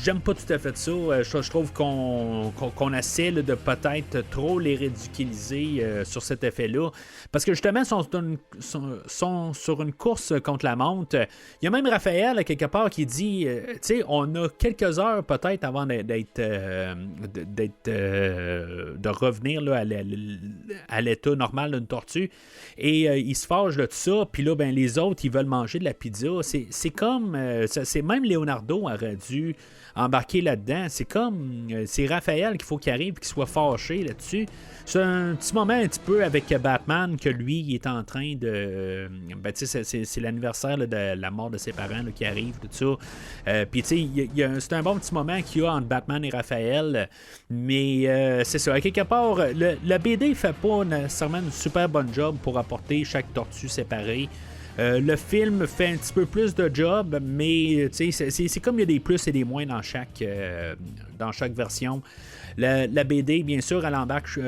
j'aime pas tout à fait ça. Je trouve qu'on essaie de peut-être trop les ridiculiser sur cet effet-là. Parce que justement, sont sur une course contre la montre. Il y a même Raphaël, quelque part, qui dit on a quelques heures peut-être avant de revenir là, à l'état normal d'une tortue. Et il se fâche de tout ça. Puis là, les autres, ils veulent manger de la pizza. C'est comme. C'est même Leonardo aurait dû embarquer là-dedans. C'est Raphaël qu'il faut qu'il arrive et qu'il soit fâché là-dessus. C'est un petit moment un petit peu avec Batman que lui, il est en train de... c'est l'anniversaire là, de la mort de ses parents là, qui arrive, tout ça. Puis tu sais, c'est un bon petit moment qu'il y a entre Batman et Raphaël. Mais c'est ça. À quelque part, la BD fait pas nécessairement une super bonne job pour apporter chaque tortue séparée. Le film fait un petit peu plus de job, mais c'est comme il y a des plus et des moins dans chaque version. La BD, bien sûr, elle embarque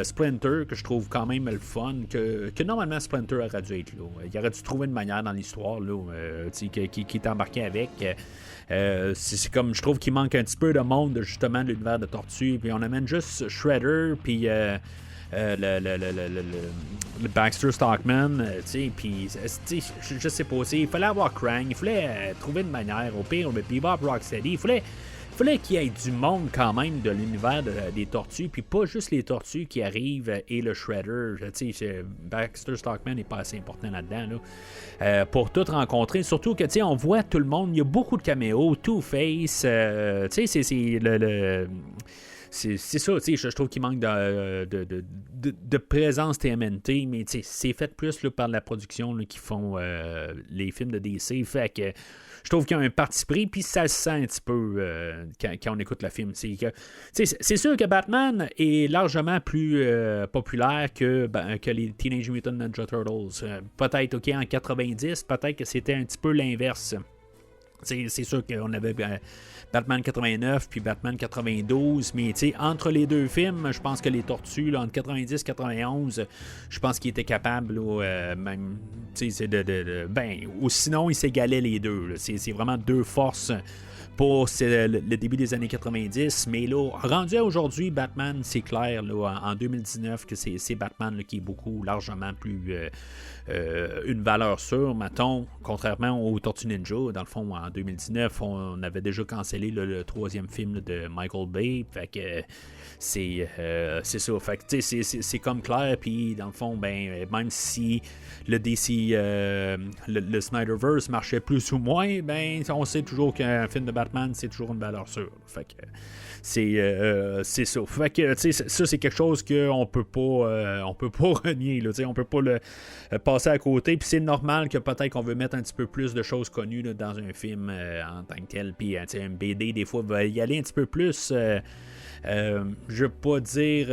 Splinter, que je trouve quand même le fun, que normalement Splinter aurait dû être là. Il aurait dû trouver une manière dans l'histoire là, qui est embarqué avec. C'est comme, je trouve qu'il manque un petit peu de monde, justement, de l'univers de Tortue. Puis on amène juste Shredder, puis... le Baxter Stockman, puis je sais pas, il fallait avoir Krang, il fallait trouver une manière, au pire, le Bebop Rocksteady, il fallait qu'il y ait du monde quand même de l'univers des tortues, puis pas juste les tortues qui arrivent et le Shredder. Baxter Stockman n'est pas assez important là-dedans là, pour tout rencontrer, surtout que on voit tout le monde, il y a beaucoup de caméos, Two-Face, c'est ça, je trouve qu'il manque de présence TMNT, mais c'est fait plus là, par la production là, qui font les films de DC. Fait que je trouve qu'il y a un parti pris, puis ça se sent un petit peu quand on écoute le film. C'est sûr que Batman est largement plus populaire que les Teenage Mutant Ninja Turtles. Peut-être, en 90, peut-être que c'était un petit peu l'inverse. C'est sûr qu'on avait Batman 89 puis Batman 92, mais entre les deux films, je pense que les Tortues, là, entre 90 et 91, je pense qu'ils étaient capables, même, ou sinon, ils s'égalaient les deux. Là. C'est vraiment deux forces pour le début des années 90, mais là, rendu à aujourd'hui, Batman, c'est clair, là, en 2019, que c'est Batman là, qui est beaucoup, largement plus une valeur sûre, mettons, contrairement aux Tortues Ninja. Dans le fond, en 2019, on avait déjà cancellé le troisième film là, de Michael Bay, fait que c'est ça, fait que c'est comme clair, puis dans le fond, même si le DC, le Snyderverse marchait plus ou moins, on sait toujours qu'un film de Batman, c'est toujours une valeur sûre. Fait que c'est ça. Fait que ça, c'est quelque chose qu'on peut pas renier. Là, on peut pas le passer à côté. Puis c'est normal que peut-être qu'on veut mettre un petit peu plus de choses connues là, dans un film en tant que tel. Puis un BD, des fois, va y aller un petit peu plus. Je veux pas dire.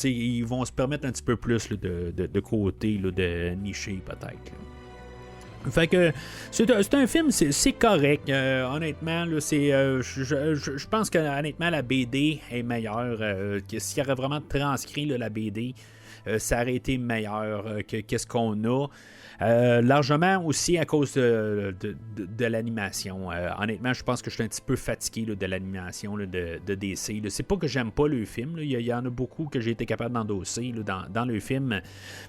Ils vont se permettre un petit peu plus là, de côté, là, de nicher peut-être. Là. Fait que c'est un film, c'est correct. Honnêtement, là, je pense que honnêtement la BD est meilleure. S'il y aurait vraiment transcrit là, la BD, ça aurait été meilleur que qu'est-ce qu'on a. Largement aussi à cause de l'animation. Honnêtement, je pense que je suis un petit peu fatigué là, de l'animation là, de DC. Là. C'est pas que j'aime pas le film. Il y en a beaucoup que j'ai été capable d'endosser là, dans le film.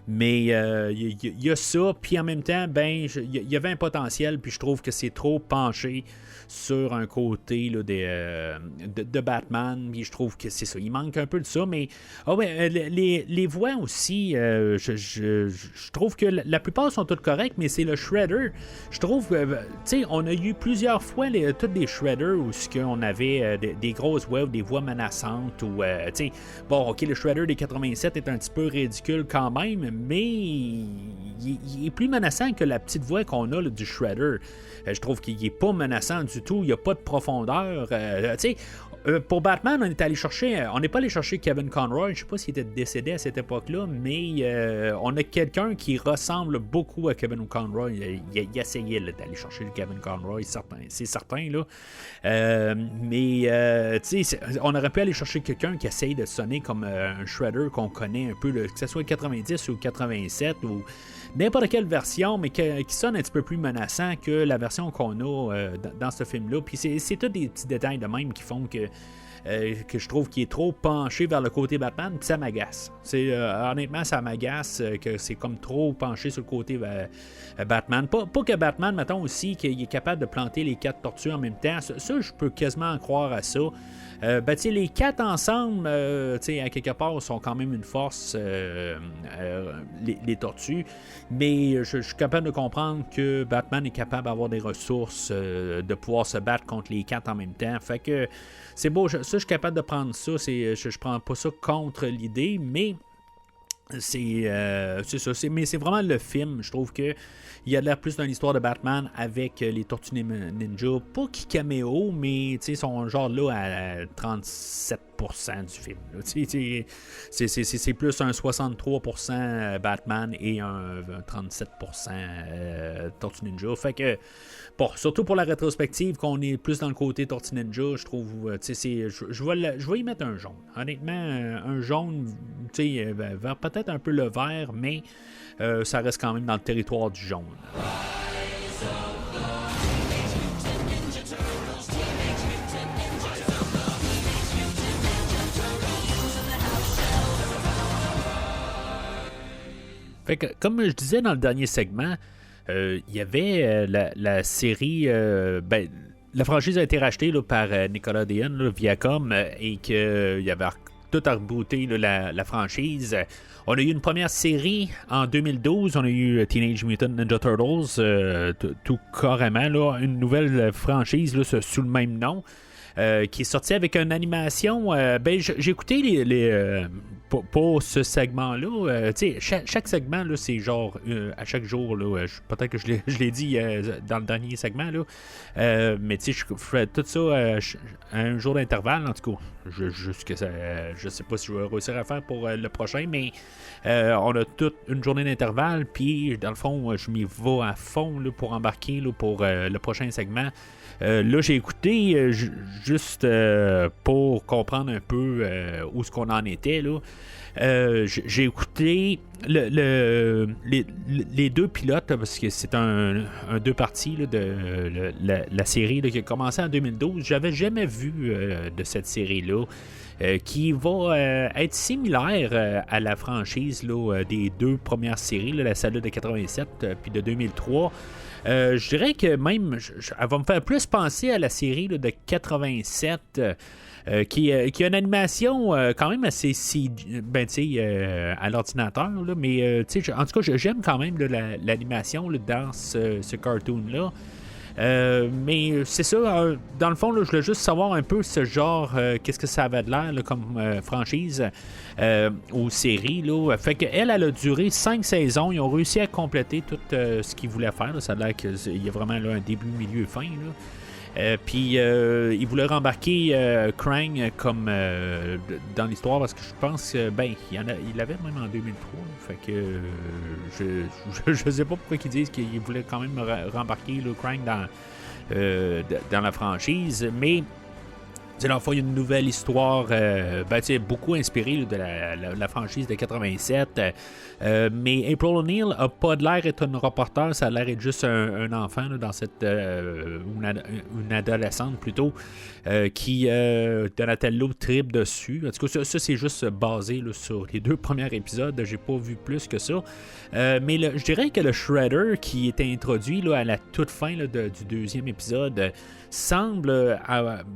Mais il y a ça. Puis en même temps, ben il y avait un potentiel. Puis je trouve que c'est trop penché sur un côté là, de Batman. Puis je trouve que c'est ça. Il manque un peu de ça. Mais les voix aussi, je trouve que la plupart sont toutes correctes, mais c'est le Shredder. Je trouve que, tu sais, on a eu plusieurs fois toutes des Shredders où on avait des grosses voix ou des voix menaçantes. Ou, tu sais, bon, ok, le Shredder des 87 est un petit peu ridicule quand même, mais il est plus menaçant que la petite voix qu'on a là, du Shredder. Je trouve qu'il est pas menaçant du tout. Il n'y a pas de profondeur. Tu sais, pour Batman, on n'est pas allé chercher Kevin Conroy. Je ne sais pas s'il était décédé à cette époque-là, mais on a quelqu'un qui ressemble beaucoup à Kevin Conroy. Il essayait d'aller chercher Kevin Conroy, c'est certain. Là. Mais tu sais, on aurait pu aller chercher quelqu'un qui essaye de sonner comme un Shredder qu'on connaît un peu, que ce soit 90 ou 87 ou n'importe quelle version, mais qui sonne un petit peu plus menaçant que la version qu'on a dans ce film-là. Puis c'est tous des petits détails de même qui font que je trouve qu'il est trop penché vers le côté Batman, puis ça m'agace. Honnêtement, ça m'agace que c'est comme trop penché sur le côté Batman. Pas que Batman, mettons aussi, qu'il est capable de planter les 4 tortues en même temps. Ça je peux quasiment croire à ça. Ben, les 4 ensemble, à quelque part, sont quand même une force, les tortues. Mais je suis capable de comprendre que Batman est capable d'avoir des ressources, de pouvoir se battre contre les 4 en même temps. Fait que c'est beau, je suis capable de prendre ça. Je prends pas ça contre l'idée, mais c'est ça. Mais c'est vraiment le film. Je trouve que il y a l'air plus d'une histoire de Batman avec les Tortues Ninja. Pas qui caméo, mais sont genre là à 37% du film. C'est plus un 63% Batman et un 37% Tortues Ninja. Fait que, bon, surtout pour la rétrospective, qu'on est plus dans le côté Tortues Ninja, je trouve, je vais y mettre un jaune. Honnêtement, un jaune, vers peut-être un peu le vert, mais ça reste quand même dans le territoire du jaune. Fait que, comme je disais dans le dernier segment, il y avait la série... la franchise a été rachetée là, par Nicolas Dean, Viacom, et qu'il y avait tout à rebooter la franchise. On a eu une première série en 2012, on a eu Teenage Mutant Ninja Turtles, tout carrément, là, une nouvelle franchise là, sous le même nom. Qui est sorti avec une animation. J'ai écouté pour ce segment-là. Chaque segment, là, c'est genre à chaque jour. Là, peut-être que je l'ai dit dans le dernier segment. Là, mais je fais tout ça à un jour d'intervalle. En tout cas, je sais pas si je vais réussir à faire pour le prochain, mais on a toute une journée d'intervalle. Puis, dans le fond, je m'y vais à fond là, pour embarquer là, pour le prochain segment. Là, j'ai écouté juste pour comprendre un peu où ce qu'on en était. Là. J'ai écouté les deux pilotes, parce que c'est un deux parties là, de la série là, qui a commencé en 2012. J'avais jamais vu de cette série-là. Qui va être similaire à la franchise là, des deux premières séries, là, celle de 87 puis de 2003. Je dirais que même, elle va me faire plus penser à la série là, de 87, qui a une animation quand même assez à l'ordinateur, là, mais en tout cas, j'aime quand même là, l'animation là, dans ce cartoon-là. Mais c'est ça, dans le fond, là, je voulais juste savoir un peu ce genre, qu'est-ce que ça avait de l'air là, comme franchise ou série. Là. Fait qu'elle a duré 5 saisons. Ils ont réussi à compléter tout ce qu'ils voulaient faire. Là. Ça a l'air qu'il y a vraiment là, un début, milieu, fin. Puis ils voulaient rembarquer Krang comme dans l'histoire, parce que je pense que il l'avait même en 2003. Fait que je sais pas pourquoi ils disent qu'ils voulaient quand même rembarquer le Krang dans la franchise, mais Dans le fond, il y a une nouvelle histoire beaucoup inspirée là, de la franchise de 87. Mais April O'Neil a pas de l'air d'être une reporter, ça a l'air d'être juste un enfant là, dans cette une adolescente plutôt qui Donatello tripe dessus. En tout cas, ça c'est juste basé là, sur les 2 premiers épisodes. J'ai pas vu plus que ça. Mais je dirais que le Shredder qui était introduit là, à la toute fin là, du 2e épisode semble,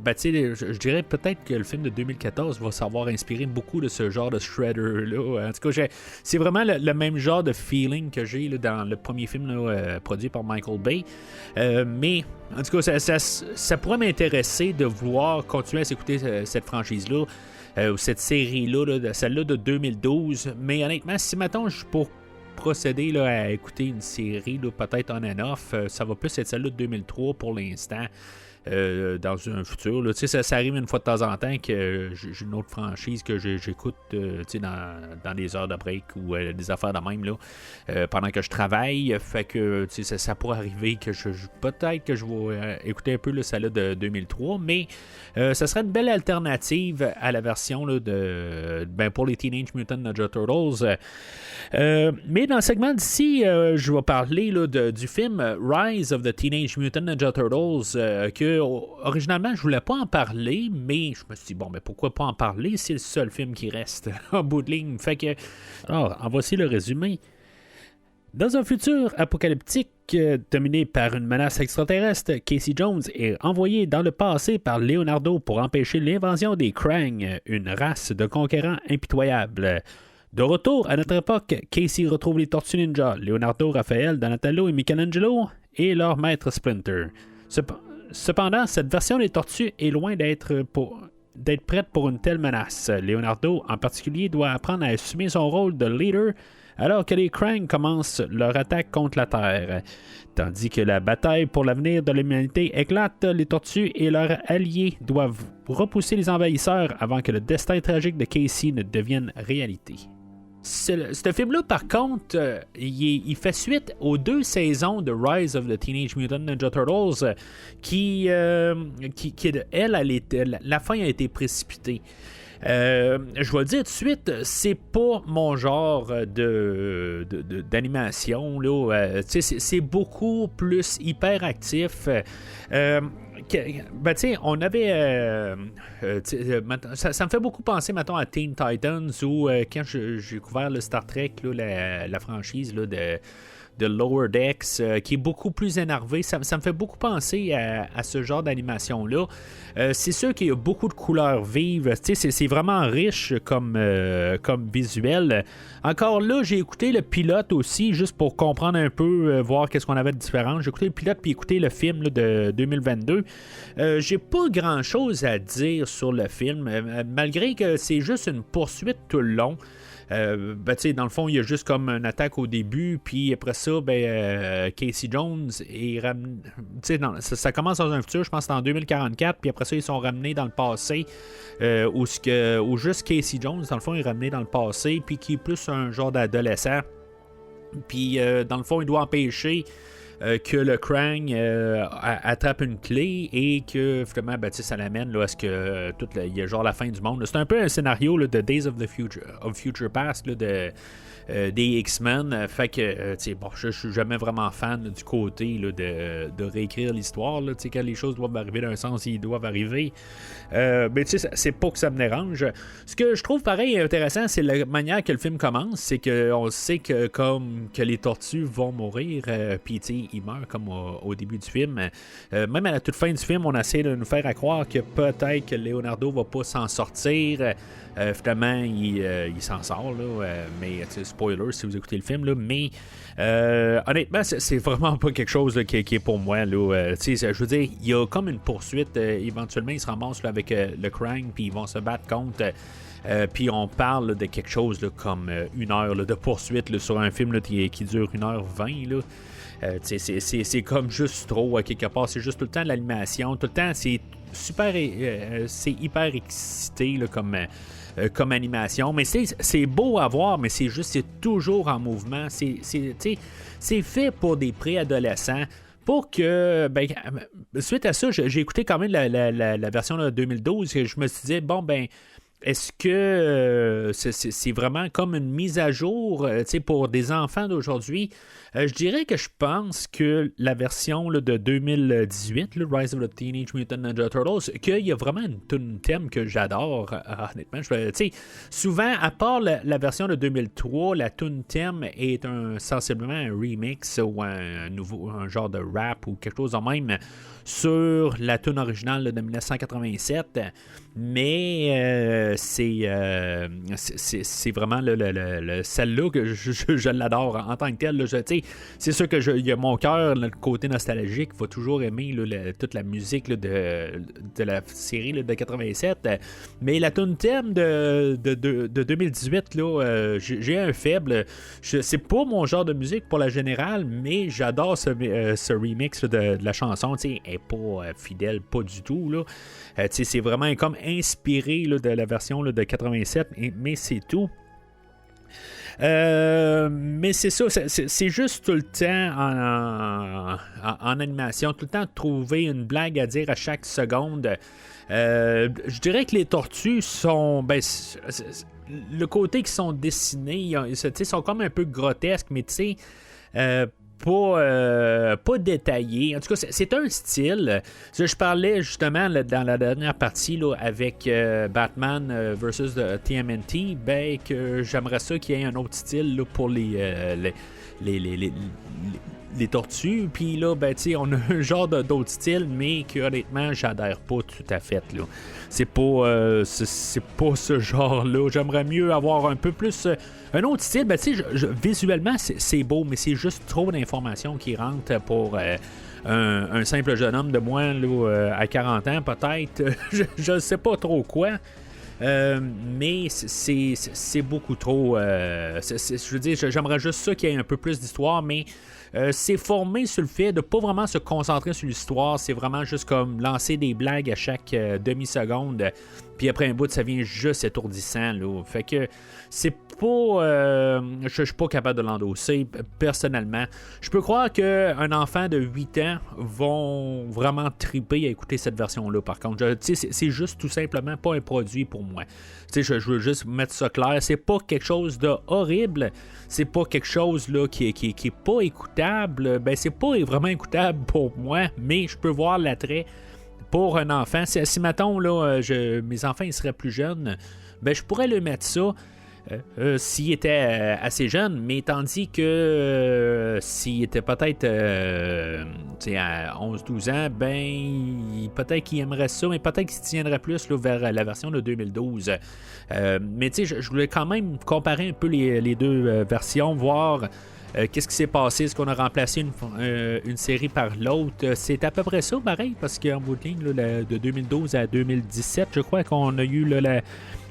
je dirais peut-être que le film de 2014 va savoir inspirer beaucoup de ce genre de Shredder-là. En tout cas, c'est vraiment le même genre de feeling que j'ai là, dans le premier film là, produit par Michael Bay. Mais, en tout cas, ça pourrait m'intéresser de vouloir continuer à s'écouter cette franchise-là, ou cette série-là, celle-là de 2012. Mais honnêtement, si maintenant je suis pour procéder là, à écouter une série là, peut-être on and off, ça va plus être celle-là de 2003 pour l'instant. Dans un futur. Là. Ça arrive une fois de temps en temps que j'ai une autre franchise que j'écoute dans des heures de break ou des affaires de même là, pendant que je travaille. Fait que ça pourrait arriver que peut-être que je vais écouter un peu là, celle-là de 2003, mais ça serait une belle alternative à la version là, pour les Teenage Mutant Ninja Turtles. Mais dans le segment d'ici, je vais parler là, du film Rise of the Teenage Mutant Ninja Turtles que originalement je voulais pas en parler, mais je me suis dit pourquoi pas en parler, c'est le seul film qui reste en bout de ligne. Fait que alors en voici le résumé. Dans un futur apocalyptique dominé par une menace extraterrestre, Casey Jones est envoyé dans le passé par Leonardo pour empêcher l'invasion des Krang, une race de conquérants impitoyables. De retour à notre époque, Casey retrouve les Tortues Ninja, Leonardo, Raphaël, Donatello et Michelangelo et leur maître Splinter. Cependant, cette version des Tortues est loin d'être prête pour une telle menace. Leonardo, en particulier, doit apprendre à assumer son rôle de leader alors que les Krang commencent leur attaque contre la Terre. Tandis que la bataille pour l'avenir de l'humanité éclate, les Tortues et leurs alliés doivent repousser les envahisseurs avant que le destin tragique de Casey ne devienne réalité. Ce film-là, par contre, il fait suite aux 2 saisons de Rise of the Teenage Mutant Ninja Turtles la fin a été précipitée. Je vais le dire tout de suite, c'est pas mon genre d'animation. Là. C'est beaucoup plus hyperactif. On avait ça me fait beaucoup penser maintenant à Teen Titans ou quand j'ai couvert le Star Trek là, la franchise là, de Lower Decks qui est beaucoup plus énervé. Ça me fait beaucoup penser à ce genre d'animation-là. C'est sûr qu'il y a beaucoup de couleurs vives. C'est vraiment riche comme visuel. Encore là, j'ai écouté le pilote aussi, juste pour comprendre un peu, voir qu'est-ce qu'on avait de différent. J'ai écouté le pilote puis écouté le film là, de 2022. J'ai pas grand-chose à dire sur le film, malgré que c'est juste une poursuite tout le long. Dans le fond, il y a juste comme une attaque au début, puis après ça, Casey Jones est ramené. Ça commence dans un futur, je pense que c'est en 2044, puis après ça, ils sont ramenés dans le passé, où juste Casey Jones, dans le fond, est ramené dans le passé, puis qui est plus un genre d'adolescent. Puis, dans le fond, il doit empêcher que le Krang attrape une clé et que finalement ça l'amène là, à ce que il y a genre la fin du monde. C'est un peu un scénario là, de Days of Future Past là, des X-Men. Fait que je suis jamais vraiment fan là, du côté là, de réécrire l'histoire. Là, quand les choses doivent arriver d'un sens, ils doivent arriver. Mais c'est pas que ça me dérange. Ce que je trouve pareil intéressant, c'est la manière que le film commence. C'est qu'on sait que comme que les tortues vont mourir, puis ils meurent comme au début du film. Même à la toute fin du film, on essaie de nous faire croire que peut-être que Leonardo va pas s'en sortir. Finalement, il s'en sort, là, mais spoiler si vous écoutez le film, là, mais honnêtement, c'est vraiment pas quelque chose là, qui est pour moi. Là, je veux dire, il y a comme une poursuite. Éventuellement, ils se ramassent là, avec le Krang, puis ils vont se battre contre. Puis on parle là, de quelque chose là, comme 1 heure là, de poursuite là, sur un film là, qui dure 1h20. Là. C'est comme juste trop à quelque part. C'est juste tout le temps de l'animation. Tout le temps, c'est super. C'est hyper excité là, comme animation. Mais c'est beau à voir, mais c'est toujours en mouvement. C'est fait pour des préadolescents. pour que, suite à ça, j'ai écouté quand même la version de 2012, et je me suis dit, bon, est-ce que c'est vraiment comme une mise à jour pour des enfants d'aujourd'hui? Je dirais que je pense que la version là, de 2018, le Rise of the Teenage Mutant Ninja Turtles, qu'il y a vraiment une thème que j'adore, honnêtement. Souvent, à part la version de 2003, la tune thème est sensiblement un remix ou un genre de rap ou quelque chose de même sur la tune originale là, de 1987. Mais c'est vraiment celle-là que je l'adore en tant que telle. Là, c'est sûr que il y a mon cœur, le côté nostalgique, va toujours aimer là, toute la musique là, de la série là, de 87. Mais la tune thème de 2018, là, j'ai un faible. C'est pas mon genre de musique pour la générale, mais j'adore ce remix là, de la chanson. Elle n'est pas fidèle, pas du tout. Là. C'est vraiment comme inspiré là, de la version là, de 87, mais c'est tout. Mais c'est ça, c'est juste tout le temps en animation, tout le temps trouver une blague à dire à chaque seconde. Je dirais que les tortues sont... le côté qu'ils sont dessinés, ils sont comme un peu grotesques, mais tu sais... pas détaillé. En tout cas, c'est un style. Je parlais justement là, dans la dernière partie là, avec Batman versus TMNT, que j'aimerais ça qu'il y ait un autre style là, pour les tortues. Puis là, on a un genre d'autre style, mais que honnêtement, j'adhère pas tout à fait. Là. C'est pas ce genre-là. J'aimerais mieux avoir un peu plus... un autre style, visuellement, c'est beau, mais c'est juste trop d'informations qui rentrent pour un simple jeune homme de moi là, à 40 ans, peut-être. Je ne sais pas trop quoi. Mais c'est beaucoup trop... je veux dire, j'aimerais juste ça qu'il y ait un peu plus d'histoire, mais... c'est formé sur le fait de pas vraiment se concentrer sur l'histoire, c'est vraiment juste comme lancer des blagues à chaque demi-seconde, puis après un bout ça vient juste étourdissant là. Fait que c'est pas je suis pas capable de l'endosser personnellement. Je peux croire qu'un enfant de 8 ans vont vraiment triper à écouter cette version là. Par contre, c'est juste tout simplement pas un produit pour moi. Je veux juste mettre ça clair, c'est pas quelque chose de horrible, c'est pas quelque chose là qui est pas écoutable. C'est pas vraiment écoutable pour moi, mais je peux voir l'attrait pour un enfant. Si mettons là, mes enfants ils seraient plus jeunes, je pourrais leur mettre ça. S'il était assez jeune, mais tandis que s'il était peut-être à 11-12 ans, peut-être qu'il aimerait ça, mais peut-être qu'il se tiendrait plus là, vers la version de 2012. Mais je voulais quand même comparer un peu les deux versions, voir qu'est-ce qui s'est passé, est-ce qu'on a remplacé une série par l'autre. C'est à peu près ça, pareil, parce qu'en bout de ligne, là, de 2012 à 2017, je crois qu'on a eu là,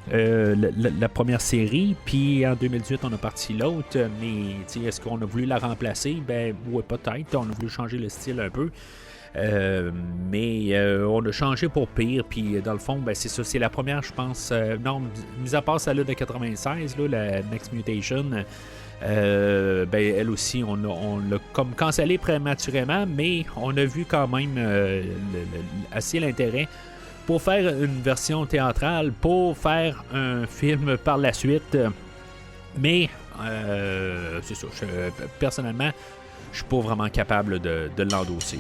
la première série, puis en 2018 on a parti l'autre, mais est-ce qu'on a voulu la remplacer? Ouais, peut-être, on a voulu changer le style un peu, mais on a changé pour pire, puis dans le fond, c'est ça, c'est la première, je pense, non, mis à part celle-là de 96, là, la Next Mutation, elle aussi, on l'a comme cancellé prématurément, mais on a vu quand même assez l'intérêt pour faire une version théâtrale, pour faire un film par la suite. Mais, c'est ça. Personnellement, je suis pas vraiment capable de l'endosser.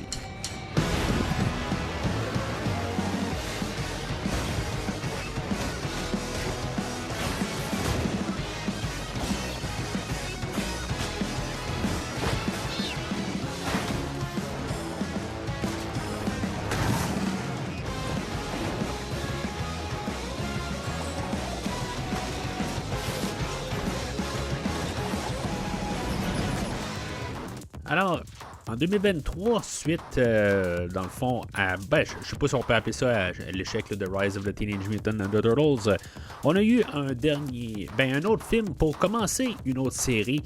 Alors, en 2023, suite, dans le fond, à, je sais pas si on peut appeler ça à l'échec là, de Rise of the Teenage Mutant Ninja Turtles, on a eu un autre film pour commencer une autre série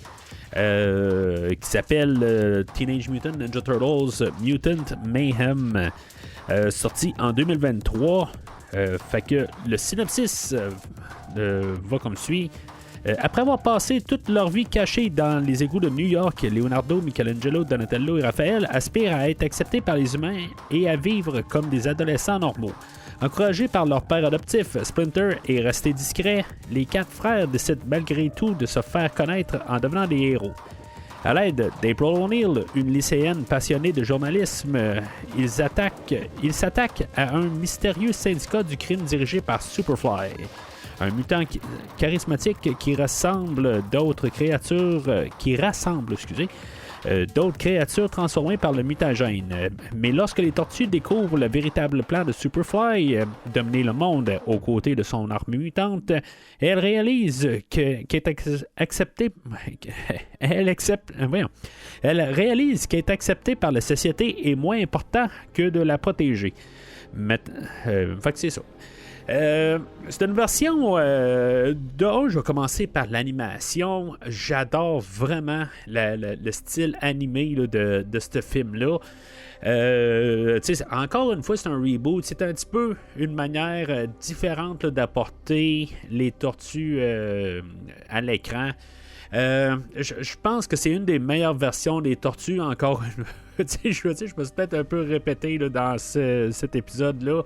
qui s'appelle Teenage Mutant Ninja Turtles Mutant Mayhem, sorti en 2023. Fait que le synopsis va comme suit. Après avoir passé toute leur vie cachée dans les égouts de New York, Leonardo, Michelangelo, Donatello et Raphaël aspirent à être acceptés par les humains et à vivre comme des adolescents normaux. Encouragés par leur père adoptif, Splinter, et restés discrets, les 4 frères décident malgré tout de se faire connaître en devenant des héros. À l'aide d'April O'Neil, une lycéenne passionnée de journalisme, ils s'attaquent à un mystérieux syndicat du crime dirigé par Superfly, un mutant charismatique qui rassemble d'autres créatures transformées par le mutagène. Mais lorsque les tortues découvrent le véritable plan de Superfly, dominer le monde aux côtés de son armée mutante, elle réalise qu'être acceptée par la société est moins important que de la protéger. Fait que c'est ça. C'est une version je vais commencer par l'animation. J'adore vraiment le style animé là, de ce film-là. Encore une fois, c'est un reboot. C'est un petit peu une manière différente là, d'apporter les tortues à l'écran. Je pense que c'est une des meilleures versions des tortues, encore une fois. Je me suis peut-être un peu répété là, dans cet épisode-là,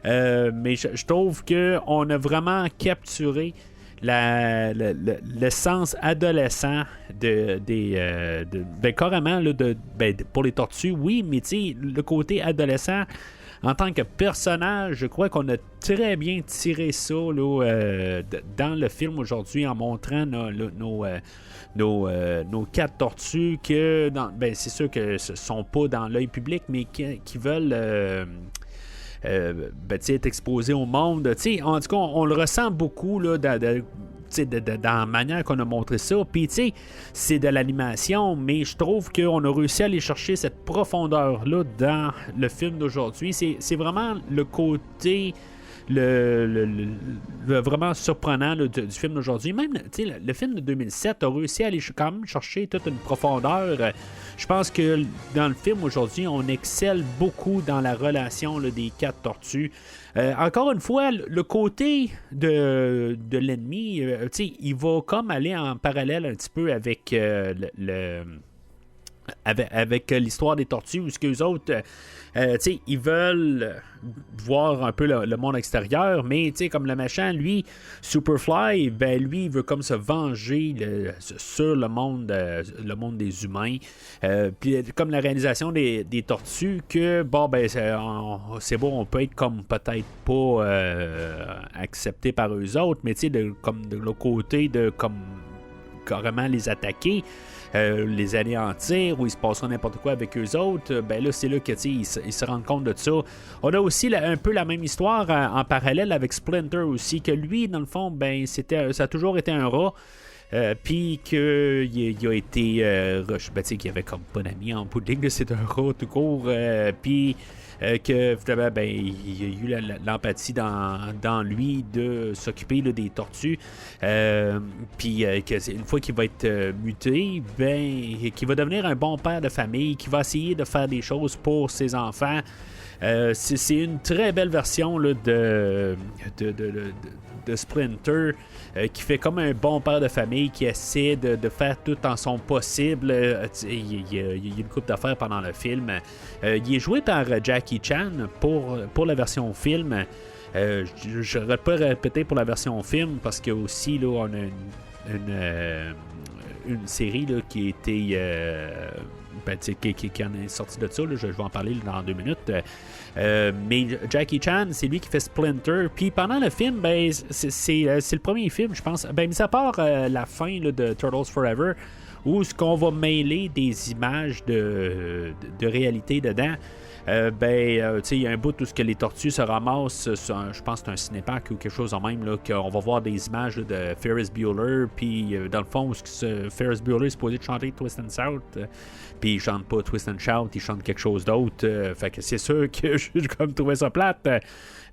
mais je trouve qu'on a vraiment capturé l'essence adolescent carrément là, pour les tortues, oui, mais le côté adolescent en tant que personnage, je crois qu'on a très bien tiré ça là, dans le film aujourd'hui en montrant nos 4 tortues que c'est sûr que ne sont pas dans l'œil public, mais qui veulent être exposés au monde. En tout cas, on le ressent beaucoup là, dans la manière qu'on a montré ça. Puis, c'est de l'animation, mais je trouve qu'on a réussi à aller chercher cette profondeur-là dans le film d'aujourd'hui. C'est vraiment le côté vraiment surprenant là, du film d'aujourd'hui. Même le film de 2007 a réussi à aller quand même chercher toute une profondeur. Je pense que dans le film aujourd'hui, on excelle beaucoup dans la relation là, des 4 tortues. Encore une fois, le côté de l'ennemi, il va comme aller en parallèle un petit peu avec avec l'histoire des tortues, où qu'eux autres, ils veulent voir un peu le monde extérieur, mais comme le méchant, lui, Superfly, lui, il veut comme se venger sur le monde des humains. Puis comme la réalisation des tortues, que c'est bon, on peut être comme peut-être pas accepté par eux autres, mais de l'autre côté, de comme carrément les attaquer. Les anéantir, ou il se passera n'importe quoi avec eux autres, là, c'est là qu'ils se rendent compte de ça. On a aussi un peu la même histoire en parallèle avec Splinter aussi, que lui, dans le fond, ça a toujours été un rat. Puis qu'il a été qu'il avait comme pas d'amis en bout de ligne, c'est un rat tout court. Puis que finalement, il y a eu l'empathie dans lui de s'occuper là, des tortues. Puis une fois qu'il va être muté, qu'il va devenir un bon père de famille, qui va essayer de faire des choses pour ses enfants. C'est une très belle version là, de Splinter, qui fait comme un bon père de famille, qui essaie de faire tout en son possible. Il y a une couple d'affaires pendant le film. Il est joué par Jackie Chan pour la version film. Je n'aurais pas répété pour la version film, parce que aussi là, on a une série là, qui a été qui en est sorti de ça, là, je vais en parler dans 2 minutes. Mais Jackie Chan, c'est lui qui fait Splinter. Puis pendant le film, c'est le premier film, je pense. Mis à part la fin là, de Turtles Forever, où ce qu'on va mêler des images de réalité dedans. Il y a un bout où ce que les tortues se ramassent, je pense que c'est un cinépark ou quelque chose en même, là, qu'on va voir des images là, de Ferris Bueller, puis dans le fond, où Ferris Bueller est supposé de chanter Twist and Shout, puis il chante pas Twist and Shout, il chante quelque chose d'autre, fait que c'est sûr que j'ai comme trouvé ça plate.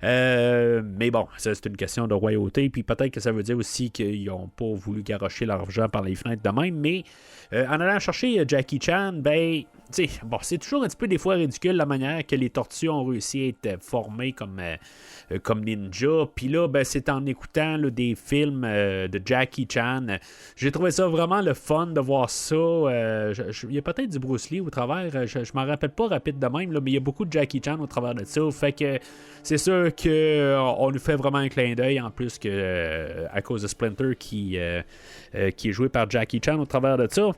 Mais bon, ça c'est une question de royauté, puis peut-être que ça veut dire aussi qu'ils n'ont pas voulu garrocher leur argent par les fenêtres de même, mais en allant chercher Jackie Chan, bon, c'est toujours un petit peu des fois ridicule la manière que les tortues ont réussi à être formées comme ninja. Puis là, ben, c'est en écoutant là, des films de Jackie Chan. J'ai trouvé ça vraiment le fun de voir ça. Il y a peut-être du Bruce Lee au travers. Je m'en rappelle pas rapide de même, là, mais il y a beaucoup de Jackie Chan au travers de ça. Fait que c'est sûr qu'on nous fait vraiment un clin d'œil en plus que à cause de Splinter qui est joué par Jackie Chan au travers de ça.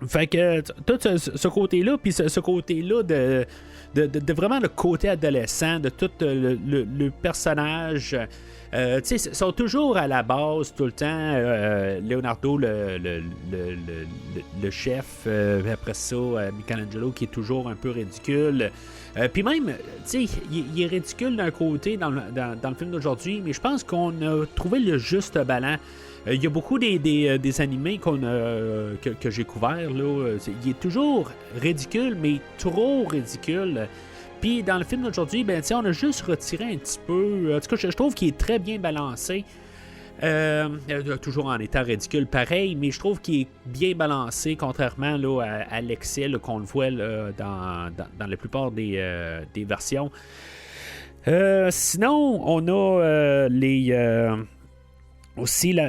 Fait que tout ce côté-là, puis ce côté-là de vraiment le côté adolescent, de tout le personnage. Ils sont toujours à la base tout le temps. Leonardo, le chef, après ça, Michelangelo qui est toujours un peu ridicule. Puis même, il est ridicule d'un côté dans le film d'aujourd'hui, mais je pense qu'on a trouvé le juste ballon. Il y a beaucoup des animés que j'ai couverts. Là. Il est toujours ridicule, mais trop ridicule. Puis dans le film d'aujourd'hui, ben, on a juste retiré un petit peu. En tout cas, je trouve qu'il est très bien balancé. Toujours en état ridicule pareil, mais je trouve qu'il est bien balancé, contrairement là, à l'excès là, qu'on le voit là, dans la plupart des versions. Sinon, on a aussi, on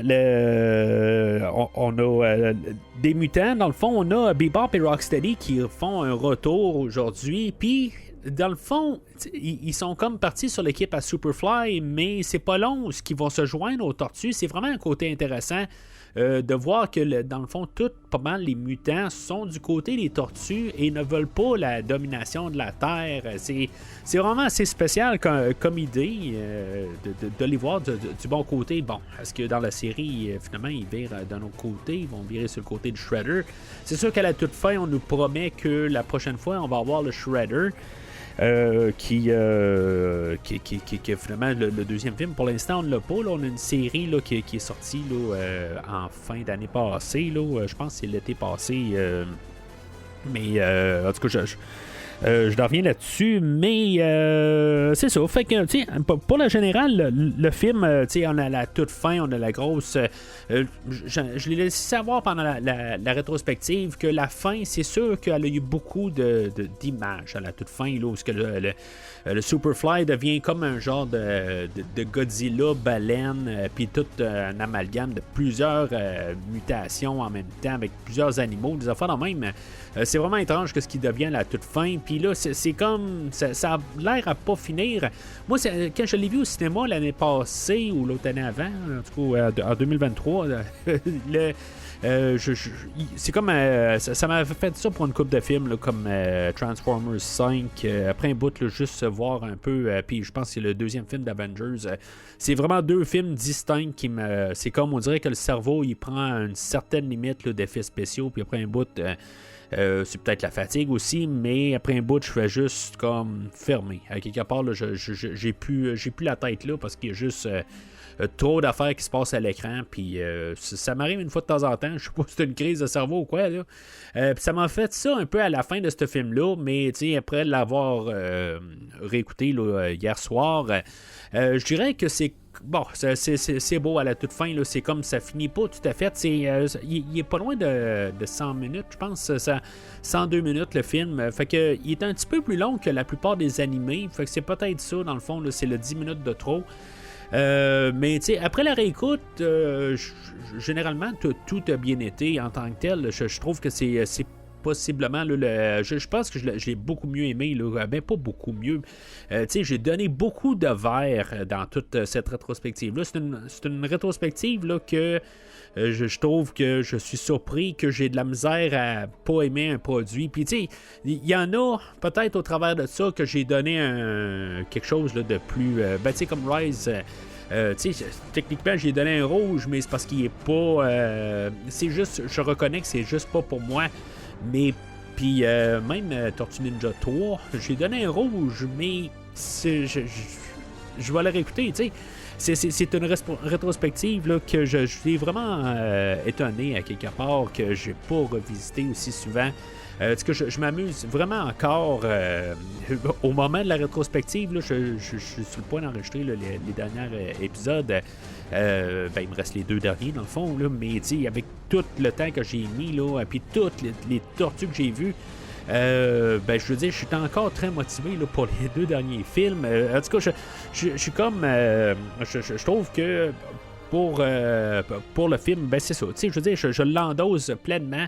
a des mutants. Dans le fond, on a Bebop et Rocksteady qui font un retour aujourd'hui. Puis, dans le fond, ils sont comme partis sur l'équipe à Superfly, mais c'est pas long ce qu'ils vont se joindre aux tortues. C'est vraiment un côté intéressant de voir que, dans le fond, pas mal les mutants sont du côté des tortues et ne veulent pas la domination de la Terre. C'est vraiment assez spécial comme idée de les voir du bon côté. Bon, est-ce que dans la série, finalement, ils virent d'un autre côté, ils vont virer sur le côté du Shredder? C'est sûr qu'à la toute fin, on nous promet que la prochaine fois, on va avoir le Shredder. Qui est finalement le deuxième film. Pour l'instant, on ne l'a pas. Là. On a une série là, qui est sortie là, en fin d'année passée. Là. Je pense que c'est l'été passé. Mais en tout cas, je reviens là-dessus, mais c'est ça. Fait que, pour la générale, le film, on a la toute fin, on a la grosse. Je l'ai laissé savoir pendant la rétrospective que la fin, c'est sûr qu'elle a eu beaucoup d'images à la toute fin, là, où le Superfly devient comme un genre de Godzilla baleine, puis tout un amalgame de plusieurs mutations en même temps, avec plusieurs animaux, des affaires dans même. C'est vraiment étrange que ce qui devient à la toute fin. Puis là, c'est comme. Ça a l'air à pas finir. Moi, quand je l'ai vu au cinéma l'année passée, ou l'autre année avant, en tout cas en 2023, c'est comme. Ça m'a fait ça pour une couple de films, là, comme Transformers 5. Après un bout, là, juste se voir un peu. Puis je pense que c'est le deuxième film d'Avengers. C'est vraiment deux films distincts qui me. C'est comme on dirait que le cerveau, il prend une certaine limite là, d'effets spéciaux. Puis après un bout. C'est peut-être la fatigue aussi, mais après un bout, je fais juste comme fermer. À quelque part, là, j'ai plus la tête là parce qu'il y a juste trop d'affaires qui se passent à l'écran. Puis ça m'arrive une fois de temps en temps. Je sais pas si c'est une crise de cerveau ou quoi. Là. Puis ça m'a fait ça un peu à la fin de ce film-là, mais après l'avoir réécouté là, hier soir, je dirais que c'est bon, c'est beau à la toute fin, là, c'est comme ça finit pas tout à fait. Il est pas loin de 100 minutes, je pense. 102 minutes le film. Fait que il est un petit peu plus long que la plupart des animés. Fait que c'est peut-être ça, dans le fond, là, c'est le 10 minutes de trop. Mais après la réécoute, généralement, tout a bien été en tant que tel. Je trouve que c'est possiblement là, je pense que je l'ai beaucoup mieux aimé là, ben pas beaucoup mieux, j'ai donné beaucoup de verre dans toute cette rétrospective là. C'est une rétrospective là, que je trouve que je suis surpris que j'ai de la misère à pas aimer un produit. Puis il y en a peut-être au travers de ça que j'ai donné quelque chose là, de plus comme Rise. Techniquement j'ai donné un rouge, mais c'est parce qu'il est pas c'est juste, je reconnais que c'est juste pas pour moi. Mais puis même Tortue Ninja 3, j'ai donné un rouge, mais je vais le réécouter, tu sais. C'est une rétrospective là, que je suis vraiment étonné à quelque part que j'ai pas revisité aussi souvent. Je m'amuse vraiment encore au moment de la rétrospective. Là, je suis sur le point d'enregistrer là, les derniers épisodes. Il me reste les 2 derniers dans le fond, là, mais avec tout le temps que j'ai mis, là, puis toutes les tortues que j'ai vues, je veux dire, je suis encore très motivé là, pour les 2 derniers films. En tout cas, je suis comme... je trouve que pour le film, ben c'est ça. Je veux dire, je l'endosse pleinement.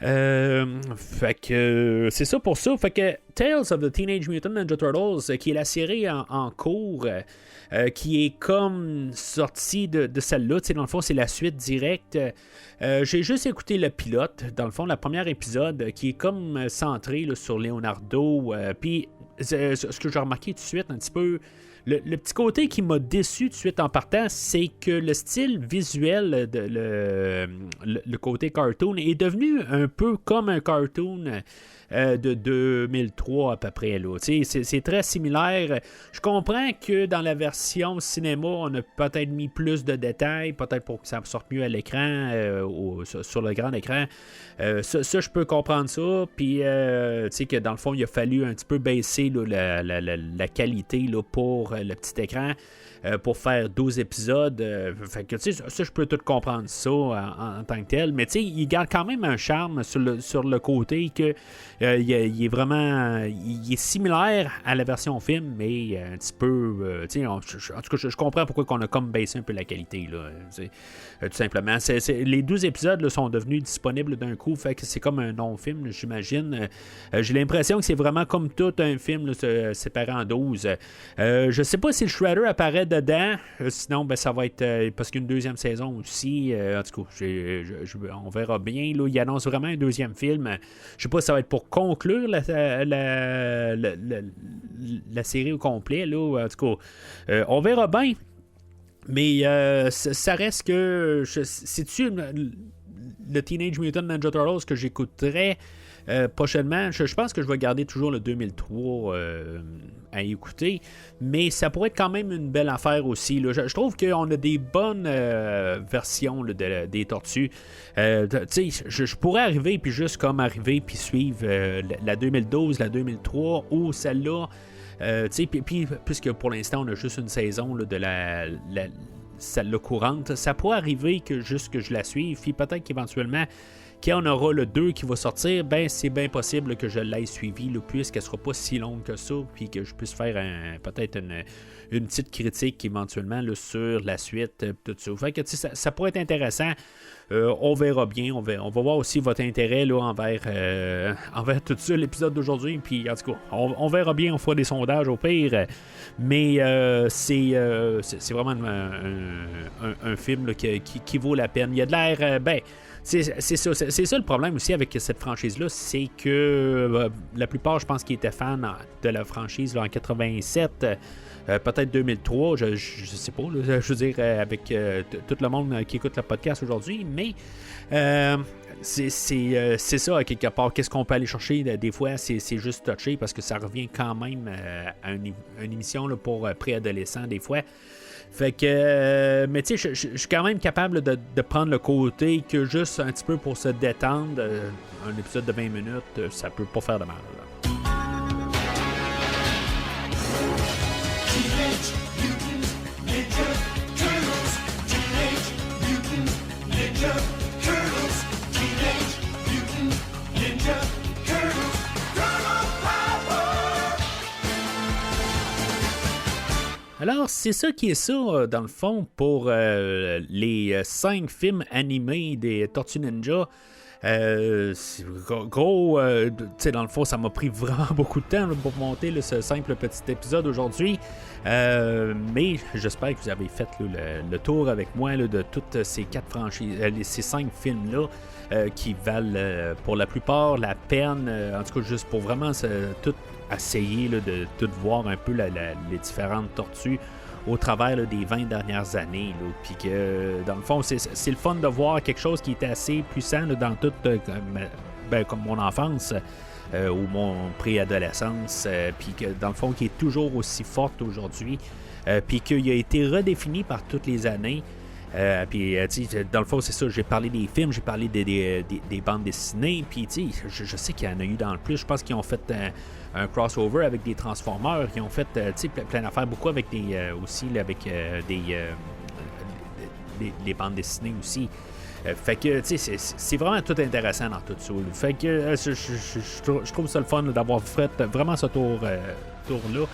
Fait que c'est ça pour ça. Fait que Tales of the Teenage Mutant Ninja Turtles, qui est la série en cours, qui est comme sortie de celle-là. Dans le fond, c'est la suite directe. J'ai juste écouté le pilote, dans le fond, la première épisode, qui est comme centré là, sur Leonardo. Puis, ce que j'ai remarqué tout de suite, un petit peu. Le petit côté qui m'a déçu tout de suite en partant, c'est que le style visuel, le côté cartoon, est devenu un peu comme un cartoon de 2003 à peu près. Là. C'est très similaire. Je comprends que dans la version cinéma, on a peut-être mis plus de détails, peut-être pour que ça sorte mieux à l'écran, sur le grand écran. Ça, je peux comprendre ça. Puis, que dans le fond, il a fallu un petit peu baisser là, la qualité là, pour le petit écran. Pour faire 12 épisodes. Fait que, ça, je peux tout comprendre ça en tant que tel. Mais il garde quand même un charme sur le côté que il est vraiment... il est similaire à la version film, mais un petit peu... en tout cas, je comprends pourquoi on a comme baissé un peu la qualité. Là, tout simplement. Les 12 épisodes là, sont devenus disponibles d'un coup. Fait que c'est comme un non-film, j'imagine. J'ai l'impression que c'est vraiment comme tout un film là, séparé en 12. Je sais pas si le Shredder apparaît dedans, sinon ben, ça va être parce qu'une deuxième saison aussi, en tout cas on verra bien là, il annonce vraiment un deuxième film, je sais pas si ça va être pour conclure la série au complet là, en tout cas on verra bien, mais ça reste que c'est-tu le Teenage Mutant Ninja Turtles que j'écouterais prochainement. Je pense que je vais garder toujours le 2003 à écouter, mais ça pourrait être quand même une belle affaire aussi. Là. Je trouve qu'on a des bonnes versions là, des tortues. Je pourrais arriver puis juste comme arriver puis suivre la 2012, la 2003 ou celle-là. Puis puisque pour l'instant on a juste une saison là, de celle-là courante, ça pourrait arriver que juste que je la suive, puis peut-être qu'éventuellement quand on aura le 2 qui va sortir, ben c'est bien possible que je l'aie suivi, là, puisqu'elle sera pas si longue que ça, puis que je puisse faire peut-être une petite critique éventuellement là, sur la suite, tout ça. Fait que ça pourrait être intéressant. On verra bien. On va voir aussi votre intérêt là, envers tout ça, l'épisode d'aujourd'hui. Puis en tout cas, on verra bien. On fera des sondages au pire. Mais c'est vraiment un film là, qui vaut la peine. Il y a de l'air... c'est ça le problème aussi avec cette franchise-là, c'est que la plupart, je pense, qui étaient fans de la franchise là, en 87, peut-être 2003, je sais pas, là, je veux dire, avec tout le monde qui écoute le podcast aujourd'hui, mais c'est ça, à quelque part. Qu'est-ce qu'on peut aller chercher? Des fois, c'est juste touché parce que ça revient quand même à une émission là, pour préadolescents, des fois. Fait que, mais tu sais, je suis quand même capable de prendre le côté que juste un petit peu pour se détendre, un épisode de 20 minutes, ça peut pas faire de mal. Là. Teenage Mutant Ninja Turtles. Teenage Mutant Ninja Turtles. Teenage Mutant Ninja Turtles. Turtle Power! Alors, c'est ça qui est ça, dans le fond, pour les 5 films animés des Tortues Ninja. Gros, tu sais, dans le fond, ça m'a pris vraiment beaucoup de temps là, pour monter là, ce simple petit épisode aujourd'hui. Mais j'espère que vous avez fait là, le tour avec moi là, de toutes ces 4 franchises, ces 5 films-là qui valent pour la plupart la peine, en tout cas juste pour vraiment tout essayer là, de tout voir un peu les différentes tortues au travers là, des 20 dernières années. Puis que, dans le fond, c'est le fun de voir quelque chose qui était assez puissant là, dans toute comme mon enfance ou mon préadolescence, puis que, dans le fond, qui est toujours aussi forte aujourd'hui, puis qu'il a été redéfini par toutes les années. Puis, dans le fond, c'est ça, j'ai parlé des films, j'ai parlé des bandes dessinées, puis je sais qu'il y en a eu dans le plus. Je pense qu'ils ont fait un crossover avec des Transformers, ils ont fait plein d'affaires, beaucoup avec aussi là, avec des bandes dessinées aussi. Fait que, tu sais, c'est vraiment tout intéressant dans tout ça. Là. Fait que je trouve ça le fun là, d'avoir fait vraiment ce tour-là.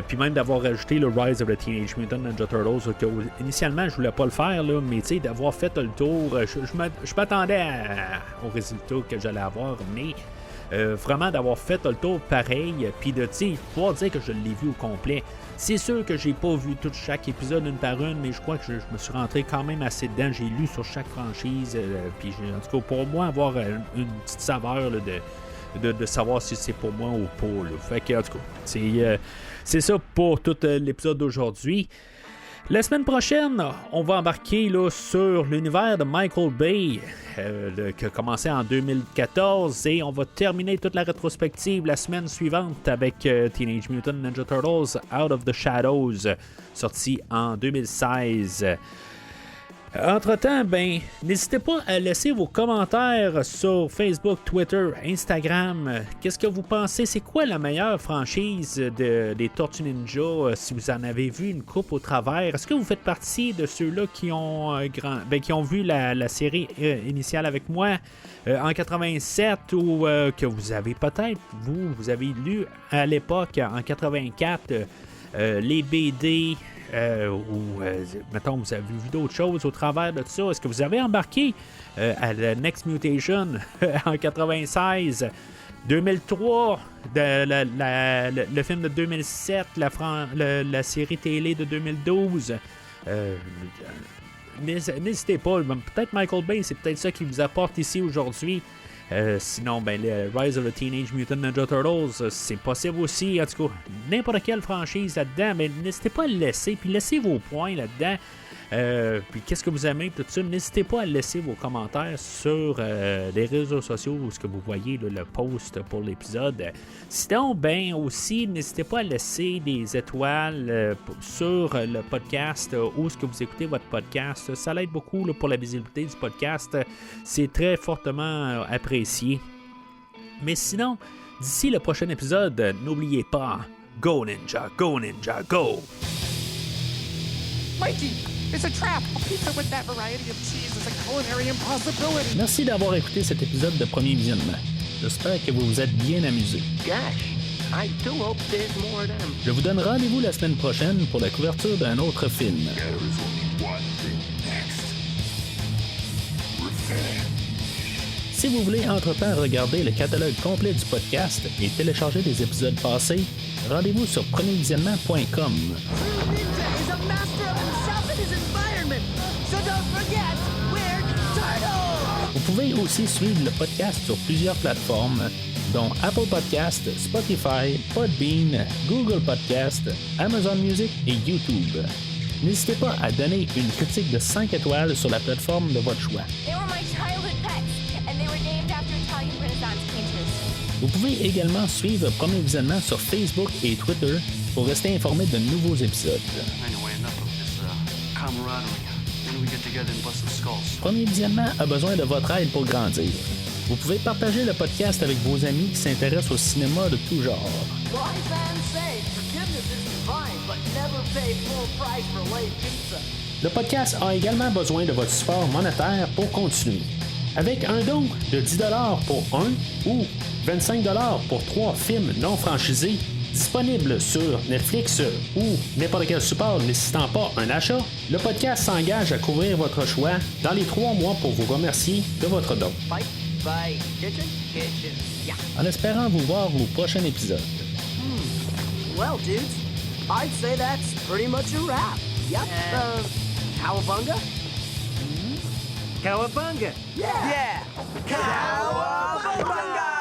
Puis même d'avoir rajouté le Rise of the Teenage Mutant Ninja Turtles, que initialement je voulais pas le faire, là, mais tu sais, d'avoir fait le tour, je m'attendais au résultat que j'allais avoir, mais vraiment d'avoir fait le tour pareil, puis de pouvoir dire que je l'ai vu au complet. C'est sûr que j'ai pas vu tout chaque épisode une par une, mais je crois que je me suis rentré quand même assez dedans. J'ai lu sur chaque franchise, puis en tout cas pour moi avoir une petite saveur là, de savoir si c'est pour moi ou pas. Là. Fait que en tout cas, c'est ça pour tout l'épisode d'aujourd'hui. La semaine prochaine, on va embarquer là, sur l'univers de Michael Bay, qui a commencé en 2014, et on va terminer toute la rétrospective la semaine suivante avec Teenage Mutant Ninja Turtles Out of the Shadows, sorti en 2016. Entre-temps, n'hésitez pas à laisser vos commentaires sur Facebook, Twitter, Instagram. Qu'est-ce que vous pensez? C'est quoi la meilleure franchise des Tortues Ninja? Si vous en avez vu une coupe au travers, est-ce que vous faites partie de ceux-là qui ont, qui ont vu la série initiale avec moi en 87 ou que vous avez peut-être, vous avez lu à l'époque, en 84, les BD... ou mettons vous avez vu d'autres choses au travers de ça. Est-ce que vous avez embarqué à la Next Mutation en 96, 2003, le film de 2007, la série télé de 2012? N'hésitez pas, peut-être Michael Bay, c'est peut-être ça qui vous apporte ici aujourd'hui. Sinon, le Rise of the Teenage Mutant Ninja Turtles, c'est possible aussi. En tout cas, n'importe quelle franchise là-dedans, mais n'hésitez pas à le laisser, puis laissez vos points là-dedans. Puis qu'est-ce que vous aimez, tout ça, n'hésitez pas à laisser vos commentaires sur les réseaux sociaux où ce que vous voyez là, le post pour l'épisode. Sinon, aussi, n'hésitez pas à laisser des étoiles sur le podcast où ce que vous écoutez votre podcast. Ça l'aide beaucoup là, pour la visibilité du podcast. C'est très fortement apprécié. Mais sinon, d'ici le prochain épisode, n'oubliez pas, Go Ninja, Go Ninja, Go! Mikey, it's a trap. A pizza with that variety of cheese is a culinary impossibility. Merci d'avoir écouté cet épisode de Premier Visionnement. J'espère que vous vous êtes bien amusés. Gosh, I do hope there's more of them. Je vous donne rendez-vous la semaine prochaine pour la couverture d'un autre film. There is only one thing next. Revenge. Si vous voulez entre-temps regarder le catalogue complet du podcast et télécharger des épisodes passés, rendez-vous sur premiervisionnement.com. Ninja is a master of himself and his environment, so don't forget, we're turtles! Vous pouvez aussi suivre le podcast sur plusieurs plateformes, dont Apple Podcast, Spotify, Podbean, Google Podcast, Amazon Music et YouTube. N'hésitez pas à donner une critique de 5 étoiles sur la plateforme de votre choix. They were my childhood pets, and they were named after Italian Renaissance painters. Vous pouvez également suivre Premier Visionnement sur Facebook et Twitter pour rester informé de nouveaux épisodes. Anyway, enough of this camaraderie. When we get together and bust some skulls. Premier Visionnement a besoin de votre aide pour grandir. Vous pouvez partager le podcast avec vos amis qui s'intéressent au cinéma de tout genre. Wise fans say forgiveness is fine, but never pay full price for late pizza. Le podcast a également besoin de votre support monétaire pour continuer. Avec un don de 10$ pour un ou 25$ pour 3 films non franchisés disponibles sur Netflix ou n'importe quel support nécessitant pas un achat, le podcast s'engage à couvrir votre choix dans les 3 mois pour vous remercier de votre don. Bite, bite, kitchen, kitchen. Yeah. En espérant vous voir au prochain épisode. Well, dudes, I'd say that's pretty much a wrap. Yep. Cowabunga? Cowabunga! Yeah! Cowabunga!